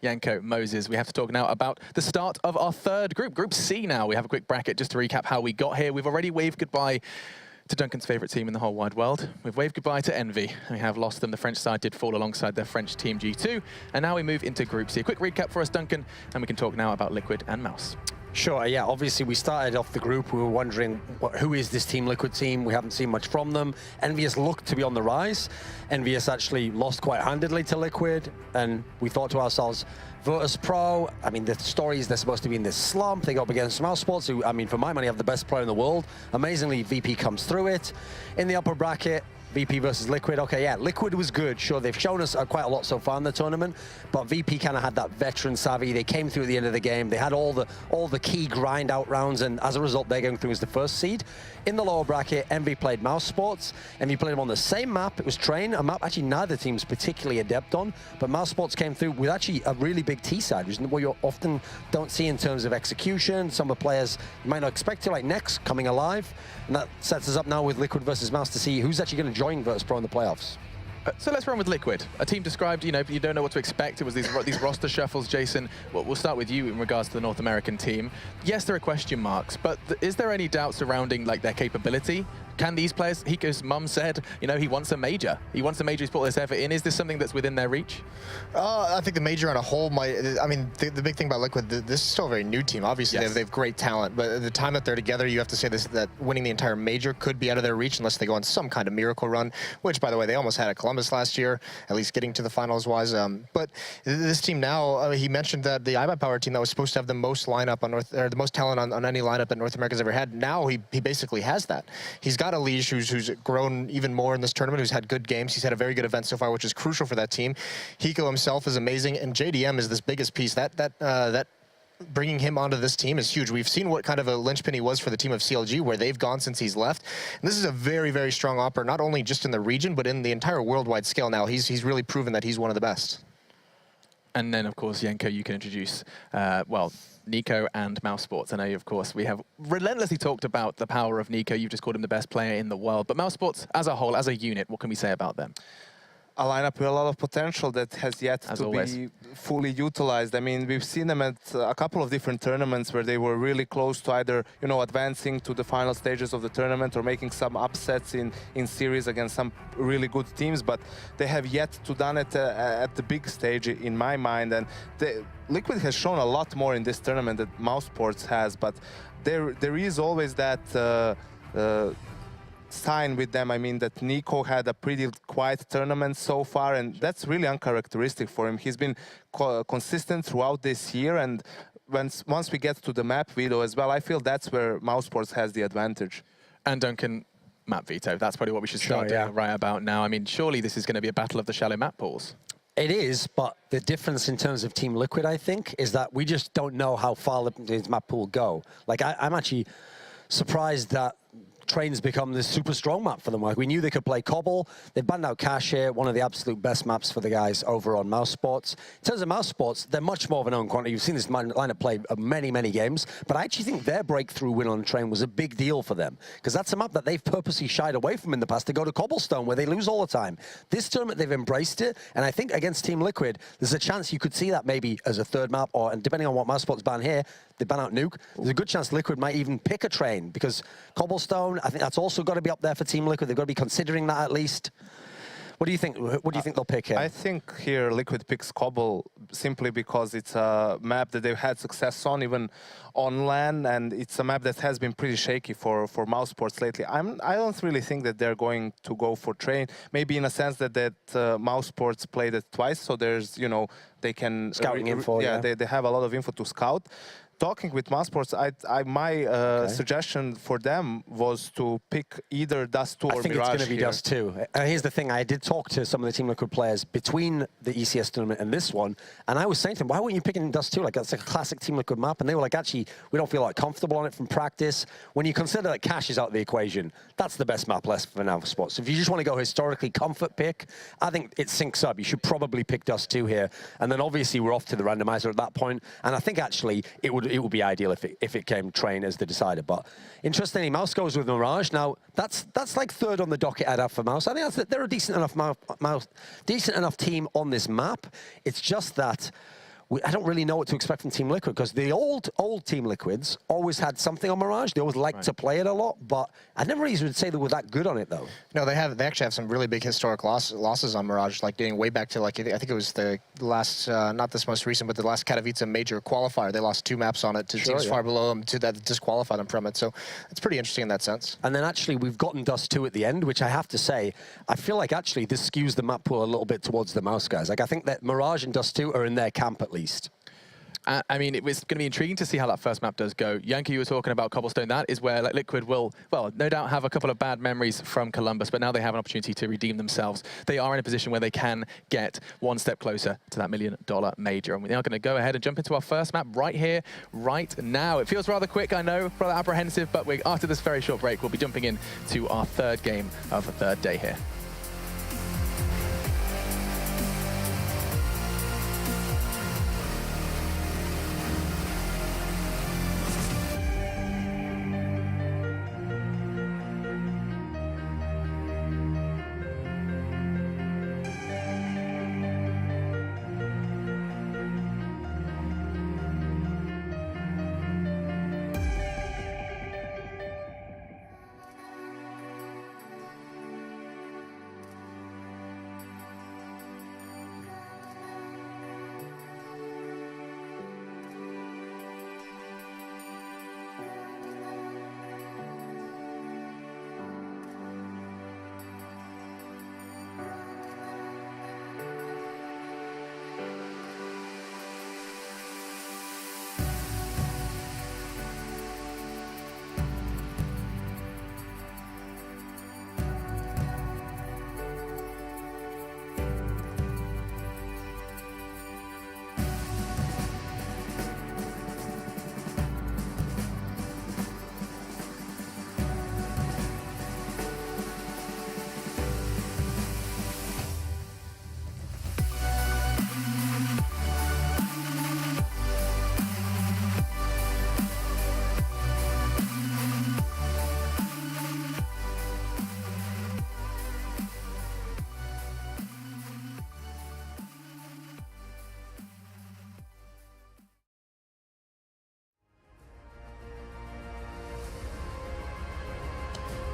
Janko, Moses, we have to talk now about the start of our third group, Group C now. We have a quick bracket just to recap how we got here. We've already waved goodbye to Duncan's favourite team in the whole wide world. We've waved goodbye to Envy. We have lost them. The French side did fall alongside their French team G2. And now we move into Group C. A quick recap for us, Duncan, and we can talk now about Liquid and Mouse. Sure, yeah, obviously we started off the group, we were wondering who is this Team Liquid team? We haven't seen much from them. Envious looked to be on the rise. Envious actually lost quite handedly to Liquid, and we thought to ourselves, Virtus.Pro, I mean, the story is they're supposed to be in this slump. They go up against mousesports, who, I mean, for my money, have the best player in the world. Amazingly, VP comes through it. In the upper bracket, VP versus Liquid. Okay, yeah, Liquid was good. Sure, they've shown us quite a lot so far in the tournament, but VP kind of had that veteran savvy. They came through at the end of the game. They had all the key grind out rounds, and as a result, they're going through as the first seed. In the lower bracket, Envy played mousesports. Envy played them on the same map. It was Train, a map actually neither team's particularly adept on, but mousesports came through with actually a really big T side, which is what you often don't see in terms of execution. Some of the players you might not expect to, like Nex coming alive, and that sets us up now with Liquid versus Mouse to see who's actually going to join Virtus.Pro in the playoffs. So let's run with Liquid. A team described, you know, you don't know what to expect. It was these roster shuffles. Jason, we'll start with you in regards to the North American team. Yes, there are question marks, but is there any doubt surrounding like their capability? Can these players, Hiko's mum said, you know, he wants a major. He wants a major, he's put this effort in. Is this something that's within their reach? I think the major on a whole might, I mean, the big thing about Liquid, this is still a very new team. Obviously, yes, they have great talent, but the time that they're together, you have to say that winning the entire major could be out of their reach unless they go on some kind of miracle run, which, by the way, they almost had at Columbus last year, at least getting to the finals wise. But this team now, he mentioned that the iBuyPower team that was supposed to have the most lineup on or the most talent on any lineup that North America's ever had, now he basically has that. He's got a Liege who's grown even more in this tournament, who's had good games. He's had a very good event so far, which is crucial for that team. Hiko himself is amazing, and JDM is this biggest piece. That bringing him onto this team is huge. We've seen what kind of a linchpin he was for the team of CLG, where they've gone since he's left. And this is a very, very strong opera, not only just in the region, but in the entire worldwide scale now. He's really proven that he's one of the best. And then, of course, Janko, you can introduce, well, Nico and mousesports. I know, of course, we have relentlessly talked about the power of Nico. You've just called him the best player in the world. But mousesports, as a whole, as a unit, what can we say about them? A lineup with a lot of potential that has yet to be fully utilized. I mean, we've seen them at a couple of different tournaments where they were really close to either, you know, advancing to the final stages of the tournament or making some upsets in series against some really good teams, but they have yet to done it at the big stage, in my mind. And Liquid has shown a lot more in this tournament that mousesports has, but there is always that sign with them. I mean, that Nico had a pretty quiet tournament so far, and that's really uncharacteristic for him. He's been consistent throughout this year, and once we get to the map veto as well, I feel that's where mousesports has the advantage. And Duncan, map veto, that's probably what we should start doing right about now. I mean, surely this is going to be a battle of the shallow map pools. It is, but the difference in terms of Team Liquid, I think, is that we just don't know how far this map pool go. Like, I'm actually surprised that Train's become this super strong map for them. Like, we knew they could play Cbble. They banned out Cache here, one of the absolute best maps for the guys over on mousesports. In terms of mousesports, they're much more of a known quantity. You've seen this lineup play many, many games, but I actually think their breakthrough win on Train was a big deal for them, because that's a map that they've purposely shied away from in the past to go to Cobblestone, where they lose all the time. This tournament, they've embraced it, and I think against Team Liquid, there's a chance you could see that maybe as a third map, or and depending on what mousesports ban here, they ban out Nuke, there's a good chance Liquid might even pick a Train, because Cobblestone, I think that's also got to be up there for Team Liquid. They've got to be considering that at least. What do you think? What do you think they'll pick here? I think here Liquid picks Cbble simply because it's a map that they've had success on, even on LAN, and it's a map that has been pretty shaky for mousesports lately. I don't really think that they're going to go for Train. Maybe in a sense that mousesports played it twice, so there's, you know, they can scouting info. Yeah, they have a lot of info to scout. Talking with mousesports, my suggestion for them was to pick either Dust 2 or Mirage. I think it's going to be here. Dust 2. Here's the thing, I did talk to some of the Team Liquid players between the ECS tournament and this one, and I was saying to them, why weren't you picking Dust 2? Like, that's like a classic Team Liquid map, and they were like, actually, we don't feel like comfortable on it from practice. When you consider that Cache is out of the equation, that's the best map left for now for sports. So if you just want to go historically comfort pick, I think it syncs up. You should probably pick Dust 2 here, and then obviously we're off to the randomizer at that point, and I think actually it would be ideal if it came Train as the decider. But interestingly, Mouse goes with Mirage. Now that's like third on the docket I'd have for Mouse. I think they're a decent enough team on this map. It's just that I don't really know what to expect from Team Liquid, because the old Team Liquids always had something on Mirage. They always liked to play it a lot, but I never really would say they were that good on it, though. No, they actually have some really big historic losses on Mirage, like dating way back to, like, I think it was the last, not this most recent, but the last Katowice major qualifier. They lost 2 maps on it to teams far below them to that disqualify them from it. So it's pretty interesting in that sense. And then actually we've gotten Dust 2 at the end, which I have to say, I feel like actually this skews the map pool a little bit towards the Mouse guys. Like, I think that Mirage and Dust 2 are in their camp at least. I mean, it was going to be intriguing to see how that first map does go. Yankee, you were talking about Cobblestone. That is where, like, Liquid will, well, no doubt have a couple of bad memories from Columbus, but now they have an opportunity to redeem themselves. They are in a position where they can get one step closer to that $1 million major. And we're now going to go ahead and jump into our first map right here, right now. It feels rather quick, I know, rather apprehensive, but after this very short break, we'll be jumping in to our third game of the third day here.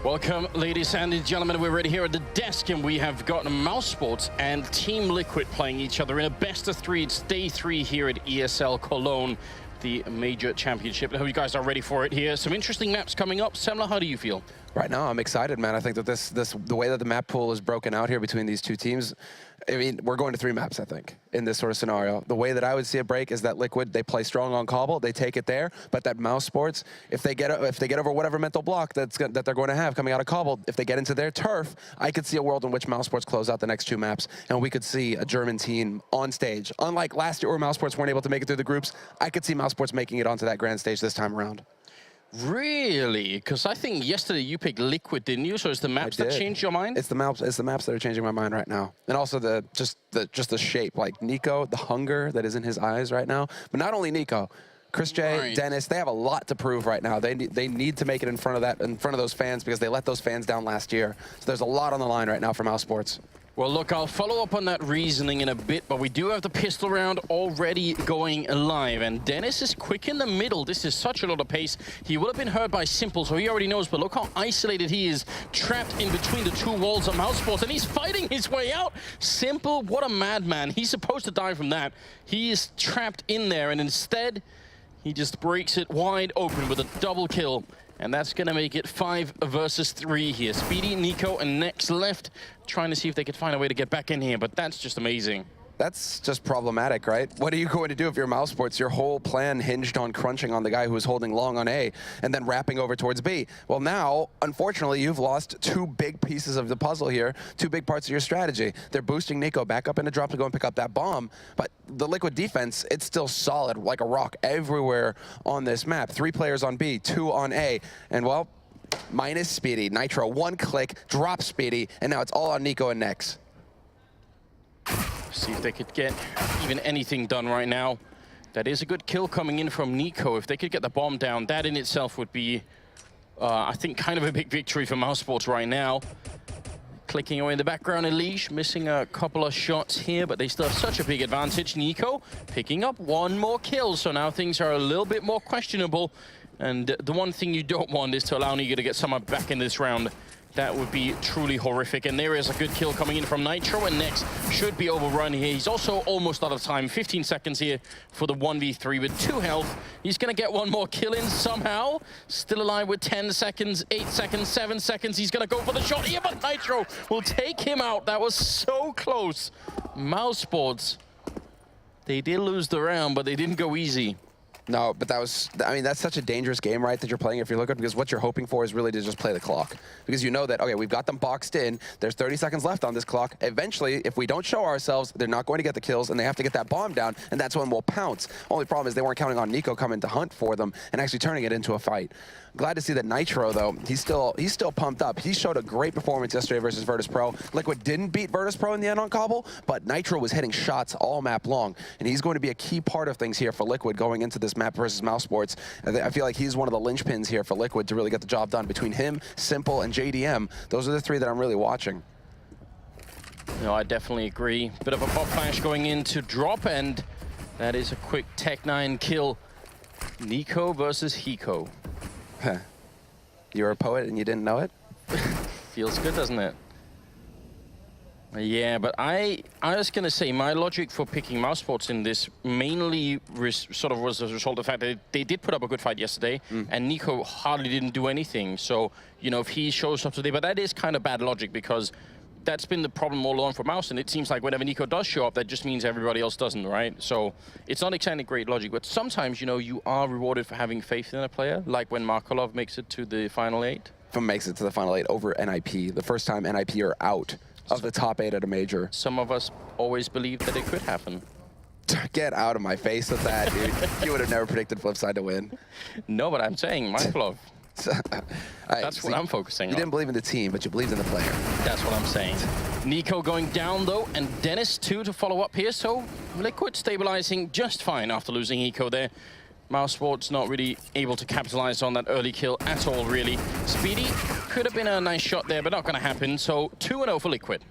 Welcome, ladies and gentlemen. We're ready here at the desk, and we have got mousesports and Team Liquid playing each other in a best-of-3. It's day 3 here at ESL Cologne, the major championship. I hope you guys are ready for it here. Some interesting maps coming up. Semla, how do you feel? Right now, I'm excited, man. I think that the way that the map pool is broken out here between these two teams, I mean, we're going to 3 maps, I think, in this sort of scenario. The way that I would see it break is that Liquid, they play strong on Cobble, they take it there, but that mousesports, if they get over whatever mental block that they're going to have coming out of Cobble, if they get into their turf, I could see a world in which mousesports close out the next 2 maps, and we could see a German team on stage. Unlike last year where mousesports weren't able to make it through the groups, I could see mousesports making it onto that grand stage this time around. Really? Because I think yesterday you picked Liquid, didn't you? So it's the maps that changed your mind? It's the maps that are changing my mind right now. And also just the shape, like Nico, the hunger that is in his eyes right now. But not only Nico, Chris J, Dennis, they have a lot to prove right now. They need to make it in front of those fans, because they let those fans down last year. So there's a lot on the line right now for mousesports. Well, look, I'll follow up on that reasoning in a bit, but we do have the pistol round already going live, and Dennis is quick in the middle. This is such a lot of pace. He will have been hurt by Simple, so he already knows, but look how isolated he is, trapped in between the 2 walls of mousesports, and he's fighting his way out. Simple, what a madman. He's supposed to die from that. He is trapped in there, and instead, he just breaks it wide open with a double kill. And that's going to make it 5 versus 3 here. Speedy, Nico, and Nex left, trying to see if they could find a way to get back in here, but that's just amazing. That's just problematic, right? What are you going to do if you're mousesports? Your whole plan hinged on crunching on the guy who was holding long on A and then wrapping over towards B. Well, now, unfortunately, you've lost 2 big pieces of the puzzle here, 2 big parts of your strategy. They're boosting Nico back up in a drop to go and pick up that bomb, but the Liquid defense, it's still solid like a rock everywhere on this map. 3 players on B, 2 on A, and well, minus Speedy. Nitro, 1 click, drop Speedy, and now it's all on Nico and Nex. See if they could get even anything done right now. That is a good kill coming in from Nico. If they could get the bomb down, that in itself would be, I think, kind of a big victory for mousesports right now. clicking away in the background. Elige missing a couple of shots here, but they still have such a big advantage. Nico picking up one more kill, so now things are a little bit more questionable. And the one thing you don't want is to allow Nico to get someone back in this round. That would be truly horrific. And there is a good kill coming in from Nitro, and Nex should be overrun here. He's also almost out of time. 15 seconds here for the 1v3 with 2 health. He's going to get one more kill in somehow. Still alive with 10 seconds, 8 seconds, 7 seconds. He's going to go for the shot here, but Nitro will take him out. That was so close. mousesports, they did lose the round, but they didn't go easy. No, but that was, I mean, that's such a dangerous game, right, that you're playing if you're looking, because what you're hoping for is really to just play the clock. Because you know that, okay, we've got them boxed in, there's 30 seconds left on this clock. Eventually, if we don't show ourselves, they're not going to get the kills, and they have to get that bomb down, and that's when we'll pounce. Only problem is they weren't counting on Nico coming to hunt for them and actually turning it into a fight. Glad to see that Nitro, though, he's still pumped up. He showed a great performance yesterday versus Virtus.Pro. Liquid didn't beat Virtus.Pro in the end on Cbble, but Nitro was hitting shots all map long, and he's going to be a key part of things here for Liquid going into this map versus mousesports. I feel like he's one of the linchpins here for Liquid to really get the job done. Between him, Simple, and JDM, those are the 3 that I'm really watching. No, I definitely agree. Bit of a pop flash going in to drop, and that is a quick Tech9 kill. Nico versus Hiko. You're a poet and you didn't know it? Feels good, doesn't it? Yeah, but I was going to say my logic for picking mousesports in this mainly sort of was as a result of the fact that they did put up a good fight yesterday, and Nico hardly didn't do anything. So, you know, if he shows up today, but that is kind of bad logic because that's been the problem all along for Mouse, and it seems like whenever Nico does show up, that just means everybody else doesn't, right? So it's not exactly great logic, but sometimes, you know, you are rewarded for having faith in a player, like when Markolov makes it to the final 8. Makes it to the final 8 over NIP, the first time NIP are out of the top 8 at a major. Some of us always believed that it could happen. Get out of my face with that, dude. You would have never predicted Flipside to win. No, but I'm saying Markolov. That's what I'm focusing on. You didn't believe in the team, but you believed in the player. That's what I'm saying. Nico going down, though, and Dennis, too, to follow up here. So Liquid stabilizing just fine after losing Eco there. mousesports not really able to capitalize on that early kill at all, really. Speedy could have been a nice shot there, but not going to happen. So 2-0 for Liquid.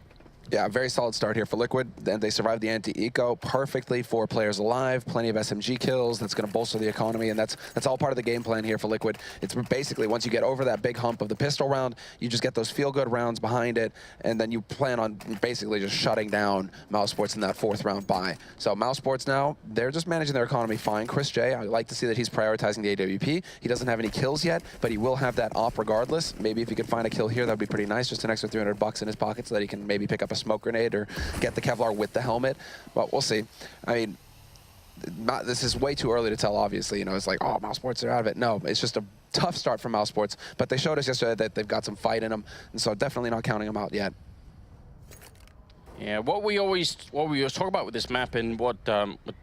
Yeah, very solid start here for Liquid. Then they survived the anti-eco perfectly. 4 players alive, plenty of SMG kills. That's going to bolster the economy, and that's all part of the game plan here for Liquid. It's basically once you get over that big hump of the pistol round, you just get those feel-good rounds behind it, and then you plan on basically just shutting down mousesports in that 4th round bye. So mousesports now, they're just managing their economy fine. Chris J, I like to see that he's prioritizing the AWP. He doesn't have any kills yet, but he will have that op regardless. Maybe if he could find a kill here, that'd be pretty nice. Just an extra $300 in his pocket so that he can maybe pick up a smoke grenade or get the Kevlar with the helmet, but we'll see. I mean, this is way too early to tell, obviously. You know, it's like, oh, mousesports are out of it. No, it's just a tough start for mousesports, but they showed us yesterday that they've got some fight in them, and so definitely not counting them out yet. Yeah, what we always talk about with this map, and what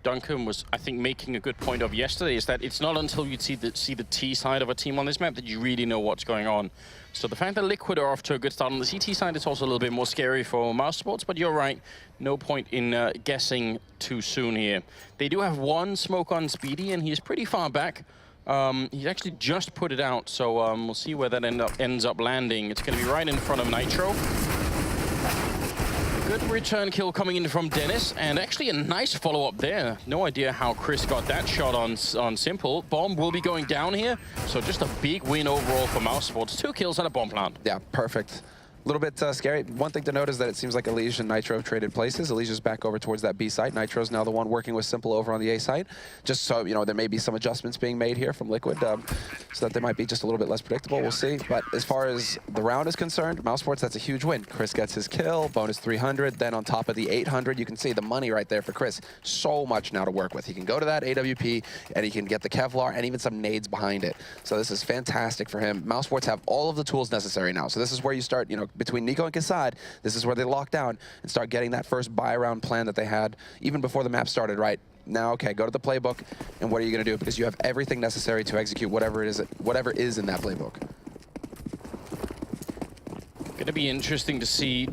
Duncan was, I think, making a good point of yesterday, is that it's not until you see the T side of a team on this map that you really know what's going on. So the fact that Liquid are off to a good start on the CT side is also a little bit more scary for mousesports, but you're right, no point in guessing too soon here. They do have one smoke on Speedy, and he's pretty far back. He's actually just put it out, so we'll see where that ends up landing. It's going to be right in front of Nitro. Good return kill coming in from Dennis, and actually a nice follow-up there. No idea how Chris got that shot on Simple. Bomb will be going down here, so just a big win overall for mousesports. 2 kills and a bomb plant. Yeah, perfect. A little bit scary. One thing to note is that it seems like Elige and Nitro have traded places. Elige's back over towards that B site. Nitro's now the one working with Simple over on the A site. Just so, you know, there may be some adjustments being made here from Liquid, so that they might be just a little bit less predictable. We'll see. But as far as the round is concerned, mousesports, that's a huge win. Chris gets his kill, bonus 300. Then on top of the 800, you can see the money right there for Chris. So much now to work with. He can go to that AWP, and he can get the Kevlar, and even some nades behind it. So this is fantastic for him. Mousesports have all of the tools necessary now. So this is where you start, you know, between Nico and Kasad, this is where they lock down and start getting that first buy-round plan that they had even before the map started, right? Now, okay, go to the playbook, and what are you going to do? Because you have everything necessary to execute whatever is in that playbook. Going to be interesting to see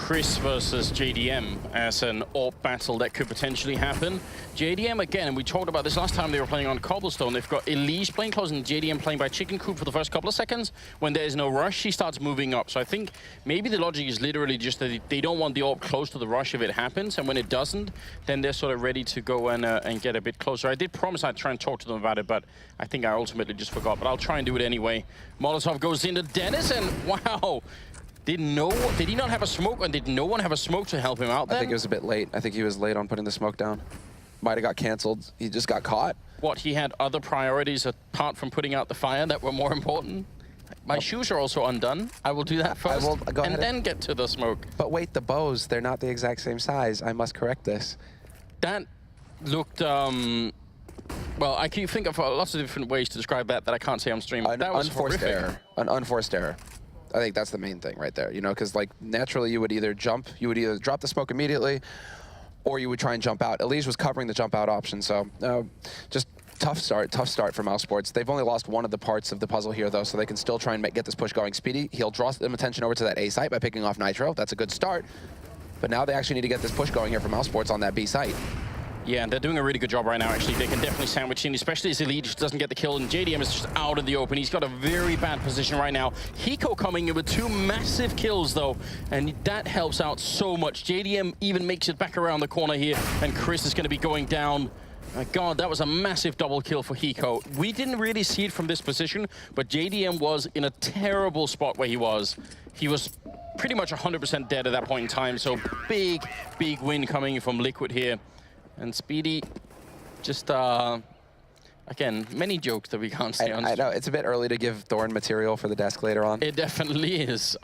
Chris versus JDM as an AWP battle that could potentially happen. JDM, again, and we talked about this last time they were playing on Cobblestone, they've got Elise playing close and JDM playing by chicken coop for the first couple of seconds. When there's no rush, she starts moving up. So I think maybe the logic is literally just that they don't want the AWP close to the rush if it happens, and when it doesn't, then they're sort of ready to go and get a bit closer. I did promise I'd try and talk to them about it, but I think I ultimately just forgot, but I'll try and do it anyway. Molotov goes into Dennis, and wow! Did he not have a smoke, and did no one have a smoke to help him out then? I think it was a bit late. I think he was late on putting the smoke down. Might have got canceled. He just got caught. What, he had other priorities apart from putting out the fire that were more important? My shoes are also undone. I will do that first, and then get to the smoke. But wait, the bows, they're not the exact same size. I must correct this. That looked, well, I can think of lots of different ways to describe that I can't say on stream. That was unforced horrific. error. An unforced error. I think that's the main thing right there, you know, because like naturally you would either drop the smoke immediately, or you would try and jump out. Elise was covering the jump out option, so just tough start for mousesports. They've only lost one of the parts of the puzzle here though, so they can still try and get this push going. Speedy, he'll draw them attention over to that A site by picking off Nitro. That's a good start, but now they actually need to get this push going here for mousesports on that B site. Yeah, and they're doing a really good job right now, actually. They can definitely sandwich in, especially as Elite just doesn't get the kill, and JDM is just out in the open. He's got a very bad position right now. Hiko coming in with 2 massive kills, though, and that helps out so much. JDM even makes it back around the corner here, and Chris is going to be going down. My God, that was a massive double kill for Hiko. We didn't really see it from this position, but JDM was in a terrible spot where he was. He was pretty much 100% dead at that point in time, so big win coming from Liquid here. And Speedy, just, again, many jokes that we can't say on. I know, it's a bit early to give Thorn material for the desk later on. It definitely is.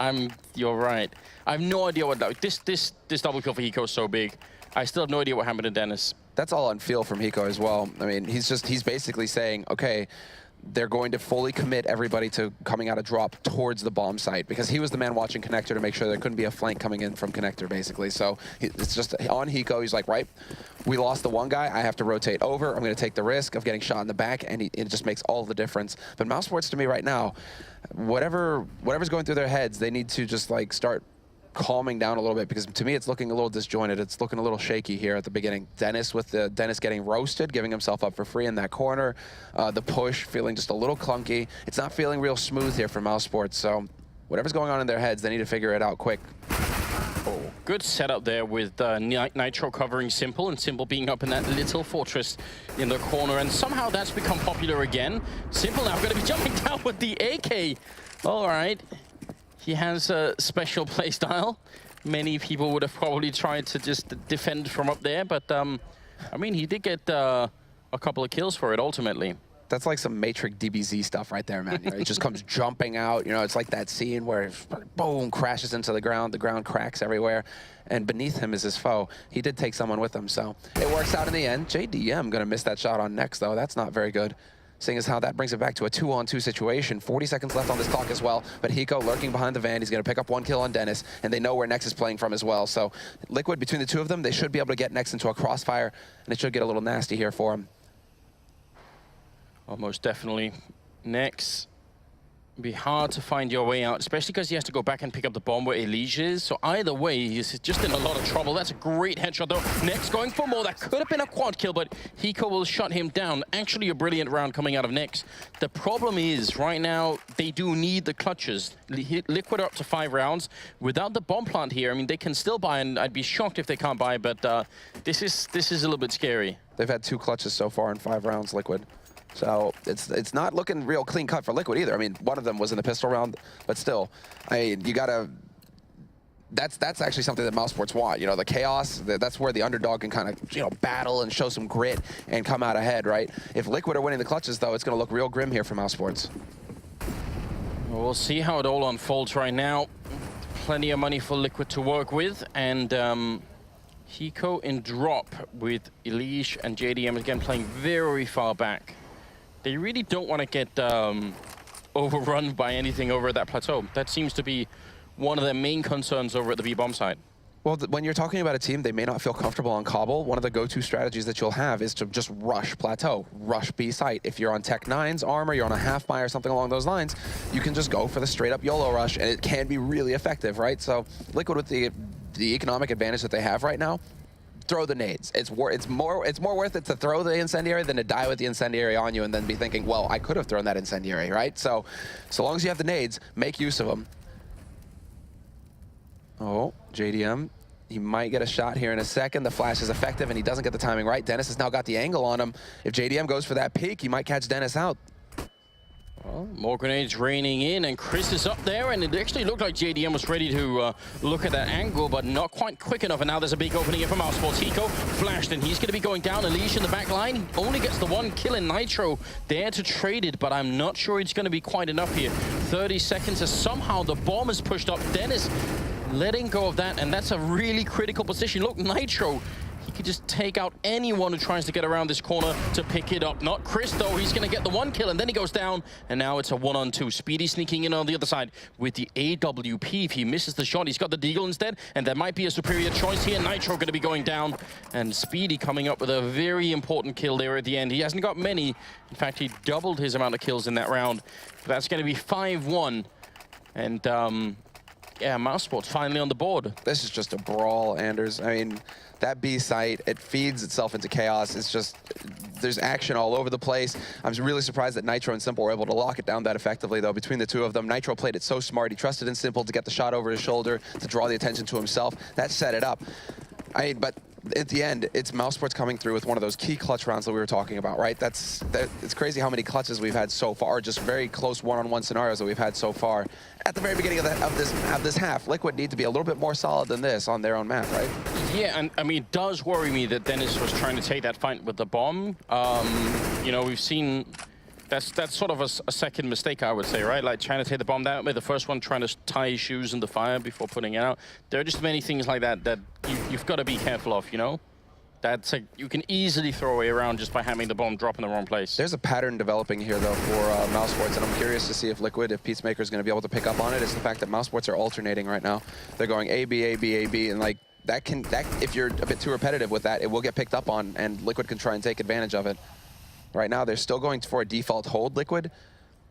You're right. I have no idea what, this double kill for Hiko is so big. I still have no idea what happened to Dennis. That's all on feel from Hiko as well. I mean, he's basically saying, okay, they're going to fully commit everybody to coming out of drop towards the bomb site, because he was the man watching Connector to make sure there couldn't be a flank coming in from Connector, basically. So it's just on Hiko. He's like, right, we lost the one guy. I have to rotate over. I'm going to take the risk of getting shot in the back, and it just makes all the difference. But mousesports to me right now, whatever's going through their heads, they need to just like start calming down a little bit, because to me it's looking a little disjointed. It's looking a little shaky here at the beginning. Dennis getting roasted, giving himself up for free in that corner. The push feeling just a little clunky. It's not feeling real smooth here for mousesports. So whatever's going on in their heads, they need to figure it out quick. Oh, good setup there with Nitro covering Simple, and Simple being up in that little fortress in the corner, and somehow that's become popular again. Simple now going to be jumping down with the AK. All right. He has a special playstyle. Many people would have probably tried to just defend from up there, but I mean, he did get a couple of kills for it ultimately. That's like some Matrix DBZ stuff right there, man. You know, it just comes jumping out. You know, it's like that scene where it, boom, crashes into the ground cracks everywhere, and beneath him is his foe. He did take someone with him, so it works out in the end. JDM gonna miss that shot on next, though. That's not very good. Seeing as how that brings it back to a 2-on-2 situation. 40 seconds left on this clock as well, but Hiko lurking behind the van. He's going to pick up 1 kill on Dennis, and they know where Nex is playing from as well. So Liquid, between the two of them, they should be able to get Nex into a crossfire, and it should get a little nasty here for him. Almost definitely. Nex. Be hard to find your way out, especially because he has to go back and pick up the bomb where Elige is. So either way, he's just in a lot of trouble. That's a great headshot, though. Nex going for more. That could have been a quad kill, but Hiko will shut him down. Actually, a brilliant round coming out of Nex. The problem is, right now, they do need the clutches. Liquid are up to 5 rounds. Without the bomb plant here, I mean, they can still buy, and I'd be shocked if they can't buy, but this is a little bit scary. They've had 2 clutches so far in 5 rounds, Liquid. So it's not looking real clean cut for Liquid either. I mean, one of them was in the pistol round, but still, you gotta. That's actually something that mousesports want. You know, the chaos. That's where the underdog can kind of battle and show some grit and come out ahead, right? If Liquid are winning the clutches, though, it's gonna look real grim here for mousesports. Well, we'll see how it all unfolds right now. Plenty of money for Liquid to work with, and Hiko in drop with Elige and JDM again playing very far back. They really don't want to get overrun by anything over at that plateau. That seems to be one of their main concerns over at the B-bomb side. Well, when you're talking about a team, they may not feel comfortable on Cbble. One of the go-to strategies that you'll have is to just rush plateau, rush B site. If you're on Tech 9's armor, you're on a half buy or something along those lines, you can just go for the straight-up YOLO rush, and it can be really effective, right? So Liquid with the the economic advantage that they have right now, throw the nades. It's more worth it to throw the incendiary than to die with the incendiary on you and then be thinking, well, I could have thrown that incendiary, right? So long as you have the nades, make use of them. Oh, JDM. He might get a shot here in a second. The flash is effective, and he doesn't get the timing right. Dennis has now got the angle on him. If JDM goes for that peek, he might catch Dennis out. Well, more grenades raining in, and Chris is up there, and it actually looked like JDM was ready to look at that angle, but not quite quick enough, and now there's a big opening here for mousesports. Hiko flashed, and he's going to be going down. Elish in the back line. He only gets the one kill in Nitro there to trade it, but I'm not sure it's going to be quite enough here. 30 seconds as somehow the bomb is pushed up. Dennis letting go of that, and that's a really critical position. Look, Nitro, he could just take out anyone who tries to get around this corner to pick it up. Not Chris, though. He's going to get the one kill, and then he goes down, and now it's a 1-on-2. Speedy sneaking in on the other side with the AWP. If he misses the shot, he's got the Deagle instead, and there might be a superior choice here. Nitro going to be going down, and Speedy coming up with a very important kill there at the end. He hasn't got many. In fact, he doubled his amount of kills in that round. That's going to be 5-1, and yeah, mousesports finally on the board. This is just a brawl, Anders. I mean, that B site, it feeds itself into chaos. It's just, there's action all over the place. I'm really surprised that Nitro and Simple were able to lock it down that effectively, though, between the two of them. Nitro played it so smart. He trusted in Simple to get the shot over his shoulder, to draw the attention to himself. That set it up. But at the end, it's mousesports coming through with one of those key clutch rounds that we were talking about, right? It's crazy how many clutches we've had so far, just very close one-on-one scenarios that we've had so far. At the very beginning of this half, Liquid need to be a little bit more solid than this on their own map, right? Yeah, and I mean, it does worry me that Dennis was trying to take that fight with the bomb. You know, we've seen that's sort of a second mistake, I would say, right? Like trying to take the bomb down, the first one trying to tie his shoes in the fire before putting it out. There are just many things like that that you've got to be careful of, you know? That's you can easily throw away around just by having the bomb drop in the wrong place. There's a pattern developing here, though, for mousesports, and I'm curious to see if Liquid, if Peacemaker is going to be able to pick up on it. It's the fact that mousesports are alternating right now. They're going A, B, A, B, A, B, and like that if you're a bit too repetitive with that, it will get picked up on, and Liquid can try and take advantage of it. Right now, they're still going for a default hold, Liquid.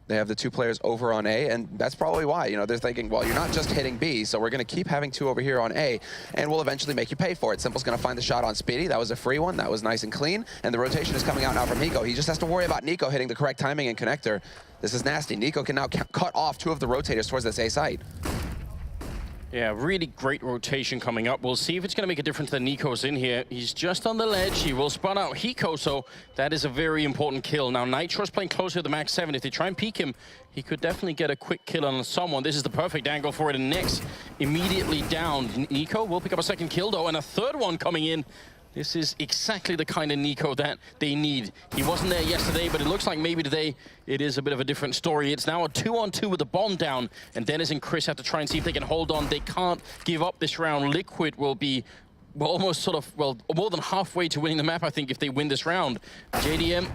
They have the two players over on A, and that's probably why. You know, they're thinking, well, you're not just hitting B, so we're going to keep having two over here on A, and we'll eventually make you pay for it. Simple's going to find the shot on Speedy. That was a free one. That was nice and clean, and the rotation is coming out now from Nico. He just has to worry about Nico hitting the correct timing and connector. This is nasty. Nico can now cut off two of the rotators towards this A site. Yeah, really great rotation coming up. We'll see if it's going to make a difference that Nico's in here. He's just on the ledge. He will spot out Hiko, so that is a very important kill. Now, Nitro's playing closer to the max 7. If they try and peek him, he could definitely get a quick kill on someone. This is the perfect angle for it, and next, immediately down. Nico will pick up a second kill, though, and a third one coming in. This is exactly the kind of Nico that they need. He wasn't there yesterday, but it looks like maybe today it is a bit of a different story. It's now a 2-on-2 with the bomb down, and Dennis and Chris have to try and see if they can hold on. They can't give up this round. Liquid will be almost sort of, more than halfway to winning the map, I think, if they win this round. JDM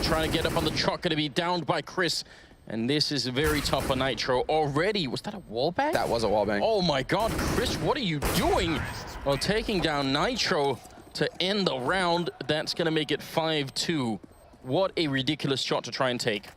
trying to get up on the truck, going to be downed by Chris. And this is very tough for Nitro already. Was that a wallbang? That was a wallbang. Oh my God, Chris, what are you doing? Well, taking down Nitro to end the round, that's going to make it 5-2. What a ridiculous shot to try and take.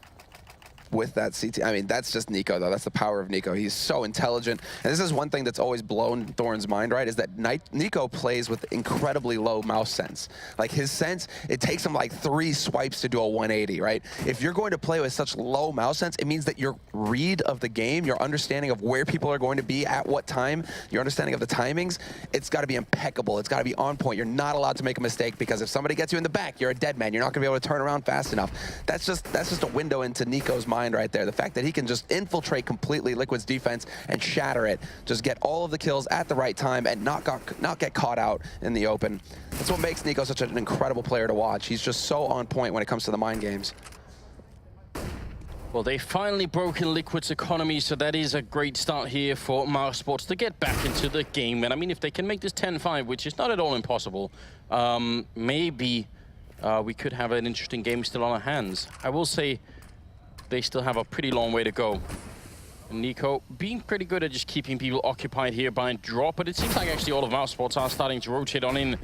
With that CT, I mean, that's just Nico, though. That's the power of Nico. He's so intelligent. And this is one thing that's always blown Thorn's mind, right, is that Nico plays with incredibly low mouse sense. Like, his sense, it takes him like 3 swipes to do a 180, right? If you're going to play with such low mouse sense, it means that your read of the game, your understanding of where people are going to be at what time, your understanding of the timings, it's got to be impeccable. It's got to be on point. You're not allowed to make a mistake, because if somebody gets you in the back, you're a dead man. You're not going to be able to turn around fast enough. That's just a window into Nico's mind right there. The fact that he can just infiltrate completely Liquid's defense and shatter it, just get all of the kills at the right time and not get caught out in the open. That's what makes Nico such an incredible player to watch. He's just so on point when it comes to the mind games. Well, they finally broken Liquid's economy, so that is a great start here for mousesports to get back into the game. And I mean, if they can make this 10-5, which is not at all impossible, maybe we could have an interesting game still on our hands. I will say, they still have a pretty long way to go. And Nico being pretty good at just keeping people occupied here by drop, but it seems like actually all of mousesports are starting to rotate on in.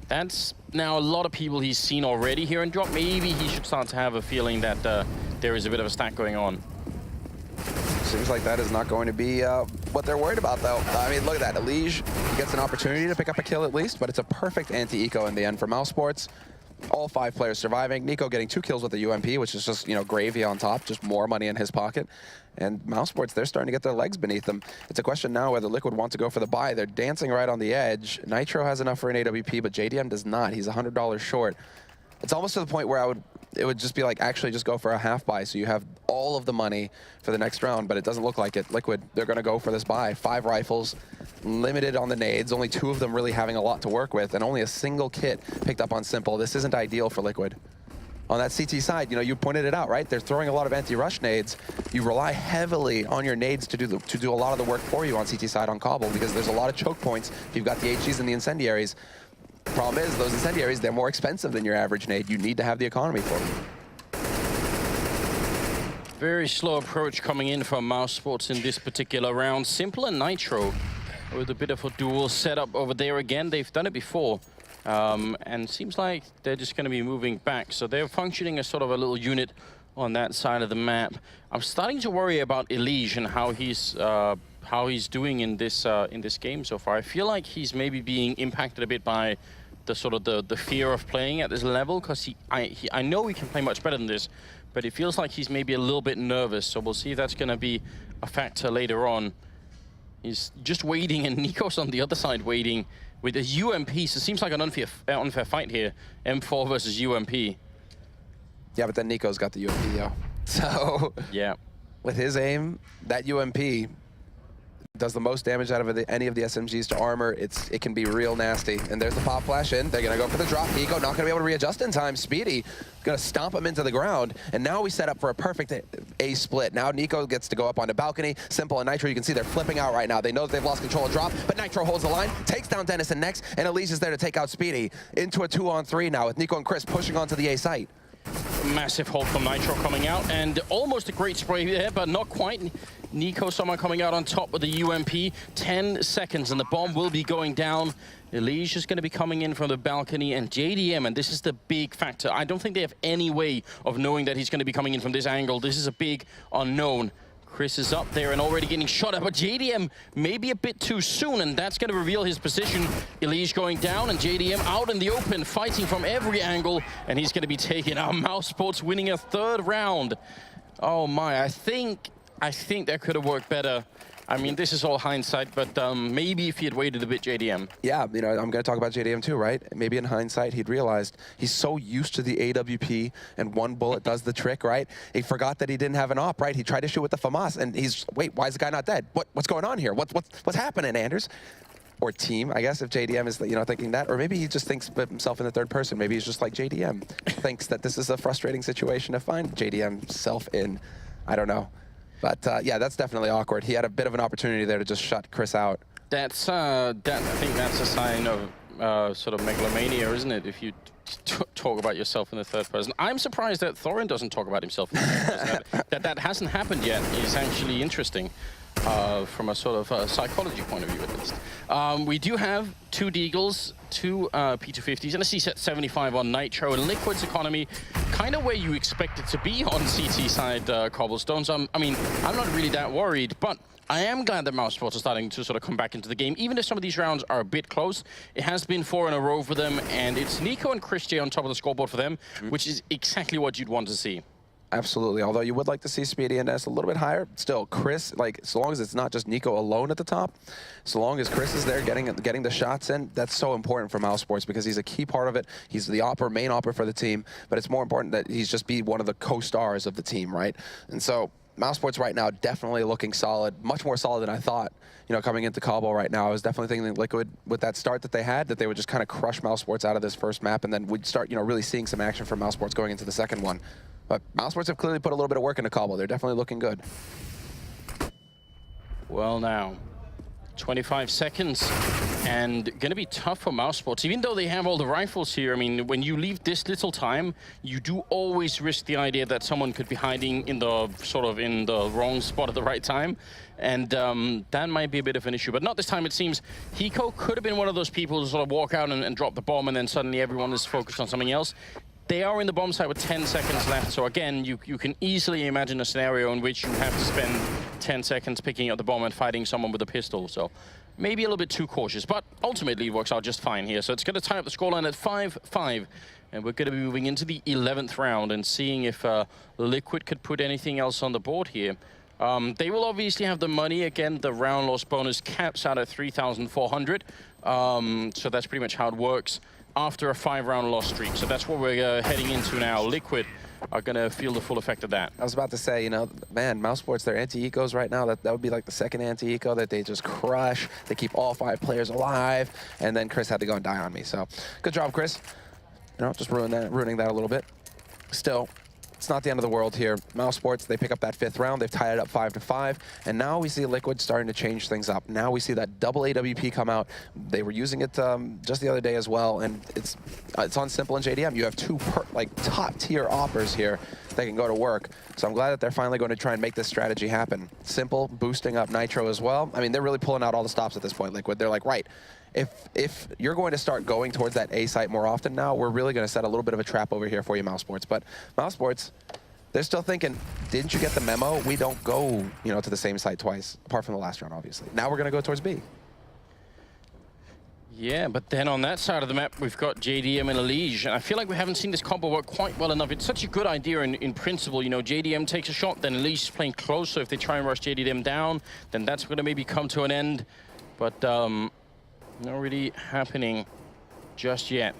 That's now a lot of people he's seen already here in drop. Maybe he should start to have a feeling that there is a bit of a stack going on. Seems like that is not going to be what they're worried about, though. I mean, look at that. Elige gets an opportunity to pick up a kill at least, but it's a perfect anti-eco in the end for mousesports. All 5 players surviving. Nico getting 2 kills with the UMP, which is just, you know, gravy on top, just more money in his pocket. And mousesports, they're starting to get their legs beneath them. It's a question now whether Liquid want to go for the buy. They're dancing right on the edge. Nitro has enough for an AWP, but JDM does not. He's $100 short. It's almost to the point where it would just be like, actually just go for a half buy so you have all of the money for the next round, but it doesn't look like it. Liquid, they're going to go for this buy. 5 rifles, limited on the nades, only 2 of them really having a lot to work with, and only a single kit picked up on Simple. This isn't ideal for Liquid. On that CT side, you know, you pointed it out, right? They're throwing a lot of anti-rush nades. You rely heavily on your nades to do a lot of the work for you on CT side on Cbble, because there's a lot of choke points if you've got the HGs and the incendiaries. The problem is, those incendiaries, they're more expensive than your average nade. You need to have the economy for them. Very slow approach coming in from mousesports in this particular round. Simple and Nitro with a bit of a dual setup over there again. They've done it before. And seems like they're just going to be moving back. So they're functioning as sort of a little unit on that side of the map. I'm starting to worry about Elige and how he's doing in this game so far. I feel like he's maybe being impacted a bit by the sort of the fear of playing at this level, because I know he can play much better than this, but it feels like he's maybe a little bit nervous. So we'll see if that's going to be a factor later on. He's just waiting, and Nico's on the other side waiting with a UMP. So it seems like an unfair fight here. M4 versus UMP. Yeah, but then Nico's got the UMP, yo. So yeah, with his aim, that UMP does the most damage out of any of the SMGs to armor. It can be real nasty. And there's the pop flash in. They're going to go for the drop. Nico not going to be able to readjust in time. Speedy going to stomp him into the ground. And now we set up for a perfect A split. Now Nico gets to go up on the balcony. Simple and Nitro, you can see they're flipping out right now. They know that they've lost control of drop, but Nitro holds the line, takes down Dennison next, and Elige is there to take out Speedy into a 2-on-3 now with Nico and Chris pushing onto the A site. Massive hold from Nitro coming out, and almost a great spray there, but not quite. Nico somehow coming out on top with the UMP. 10 seconds, and the bomb will be going down. Elige is going to be coming in from the balcony, and JDM, and this is the big factor. I don't think they have any way of knowing that he's going to be coming in from this angle. This is a big unknown. Chris is up there and already getting shot at, but JDM maybe a bit too soon, and that's going to reveal his position. Elige going down, and JDM out in the open, fighting from every angle, and he's going to be taking out mousesports, winning a 3rd round. Oh my, I think that could have worked better. I mean, this is all hindsight, but maybe if he had waited a bit, JDM. Yeah, you know, I'm going to talk about JDM too, right? Maybe in hindsight, he'd realized he's so used to the AWP and 1 bullet does the trick, right? He forgot that he didn't have an op, right? He tried to shoot with the FAMAS, and he's, wait, why is the guy not dead? What's going on here? What's happening, Anders? Or team, I guess, if JDM is, you know, thinking that. Or maybe he just thinks of himself in the 3rd person. Maybe he's just like JDM, thinks that this is a frustrating situation to find JDM self in. I don't know. But yeah, that's definitely awkward. He had a bit of an opportunity there to just shut Chris out. I think that's a sign of sort of megalomania, isn't it? If you talk about yourself in the 3rd person. I'm surprised that Thorin doesn't talk about himself in the 3rd person. that hasn't happened yet is actually interesting. From a sort of psychology point of view, at least. We do have 2 Deagles, 2 P250s, and a C-75 on Nitro, and Liquid's economy kind of where you expect it to be on CT side cobblestones. I mean, I'm not really that worried, but I am glad that mousesports are starting to sort of come back into the game. Even if some of these rounds are a bit close, it has been 4 in a row for them, and it's Nico and Chris J on top of the scoreboard for them, which is exactly what you'd want to see. Absolutely, although you would like to see Speedy and Ness a little bit higher. Still, Chris, like, so long as it's not just Nico alone at the top, so long as Chris is there getting the shots in, that's so important for mousesports because he's a key part of it. He's the main opera for the team, but it's more important that he's just be one of the co-stars of the team, right? And so mousesports right now definitely looking solid, much more solid than I thought, you know, coming into Cbble right now. I was definitely thinking that Liquid, with that start that they had, that they would just kind of crush mousesports out of this first map, and then we'd start, you know, really seeing some action from mousesports going into the second one. But mousesports have clearly put a little bit of work into Cbble. They're definitely looking good. Well, now, 25 seconds, and going to be tough for mousesports. Even though they have all the rifles here, I mean, when you leave this little time, you do always risk the idea that someone could be hiding in the in the wrong spot at the right time. And that might be a bit of an issue, but not this time, it seems. Hiko could have been one of those people to sort of walk out and drop the bomb, and then suddenly everyone is focused on something else. They are in the bomb site with 10 seconds left, so again, you can easily imagine a scenario in which you have to spend 10 seconds picking up the bomb and fighting someone with a pistol. So maybe a little bit too cautious, but ultimately it works out just fine here. So it's going to tie up the scoreline at 5-5. And we're going to be moving into the 11th round and seeing if Liquid could put anything else on the board here. They will obviously have the money. Again, the round loss bonus caps out at 3,400. So that's pretty much how it works after a 5-round loss streak. So that's what we're heading into now. Liquid are going to feel the full effect of that. I was about to say, you know, man, mousesports, their anti-ecos right now, that would be like the second anti-eco that they just crush. They keep all 5 players alive, and then Chris had to go and die on me. So good job, Chris. You know, just ruining that a little bit. Still, it's not the end of the world here. mousesports, they pick up that 5th round. They've tied it up 5-5. And now we see Liquid starting to change things up. Now we see that double AWP come out. They were using it just the other day as well. And it's on Simple and JDM. You have 2 top-tier oppers here that can go to work. So I'm glad that they're finally going to try and make this strategy happen. Simple, boosting up Nitro as well. I mean, they're really pulling out all the stops at this point, Liquid. They're like, right, if you're going to start going towards that A site more often now, we're really going to set a little bit of a trap over here for you, mousesports. But mousesports, they're still thinking, didn't you get the memo? We don't go, you know, to the same site twice, apart from the last round, obviously. Now we're going to go towards B. Yeah, but then on that side of the map, we've got JDM and Elige. And I feel like we haven't seen this combo work quite well enough. It's such a good idea in principle. You know, JDM takes a shot, then Elige is playing close. So if they try and rush JDM down, then that's going to maybe come to an end. But not really happening just yet.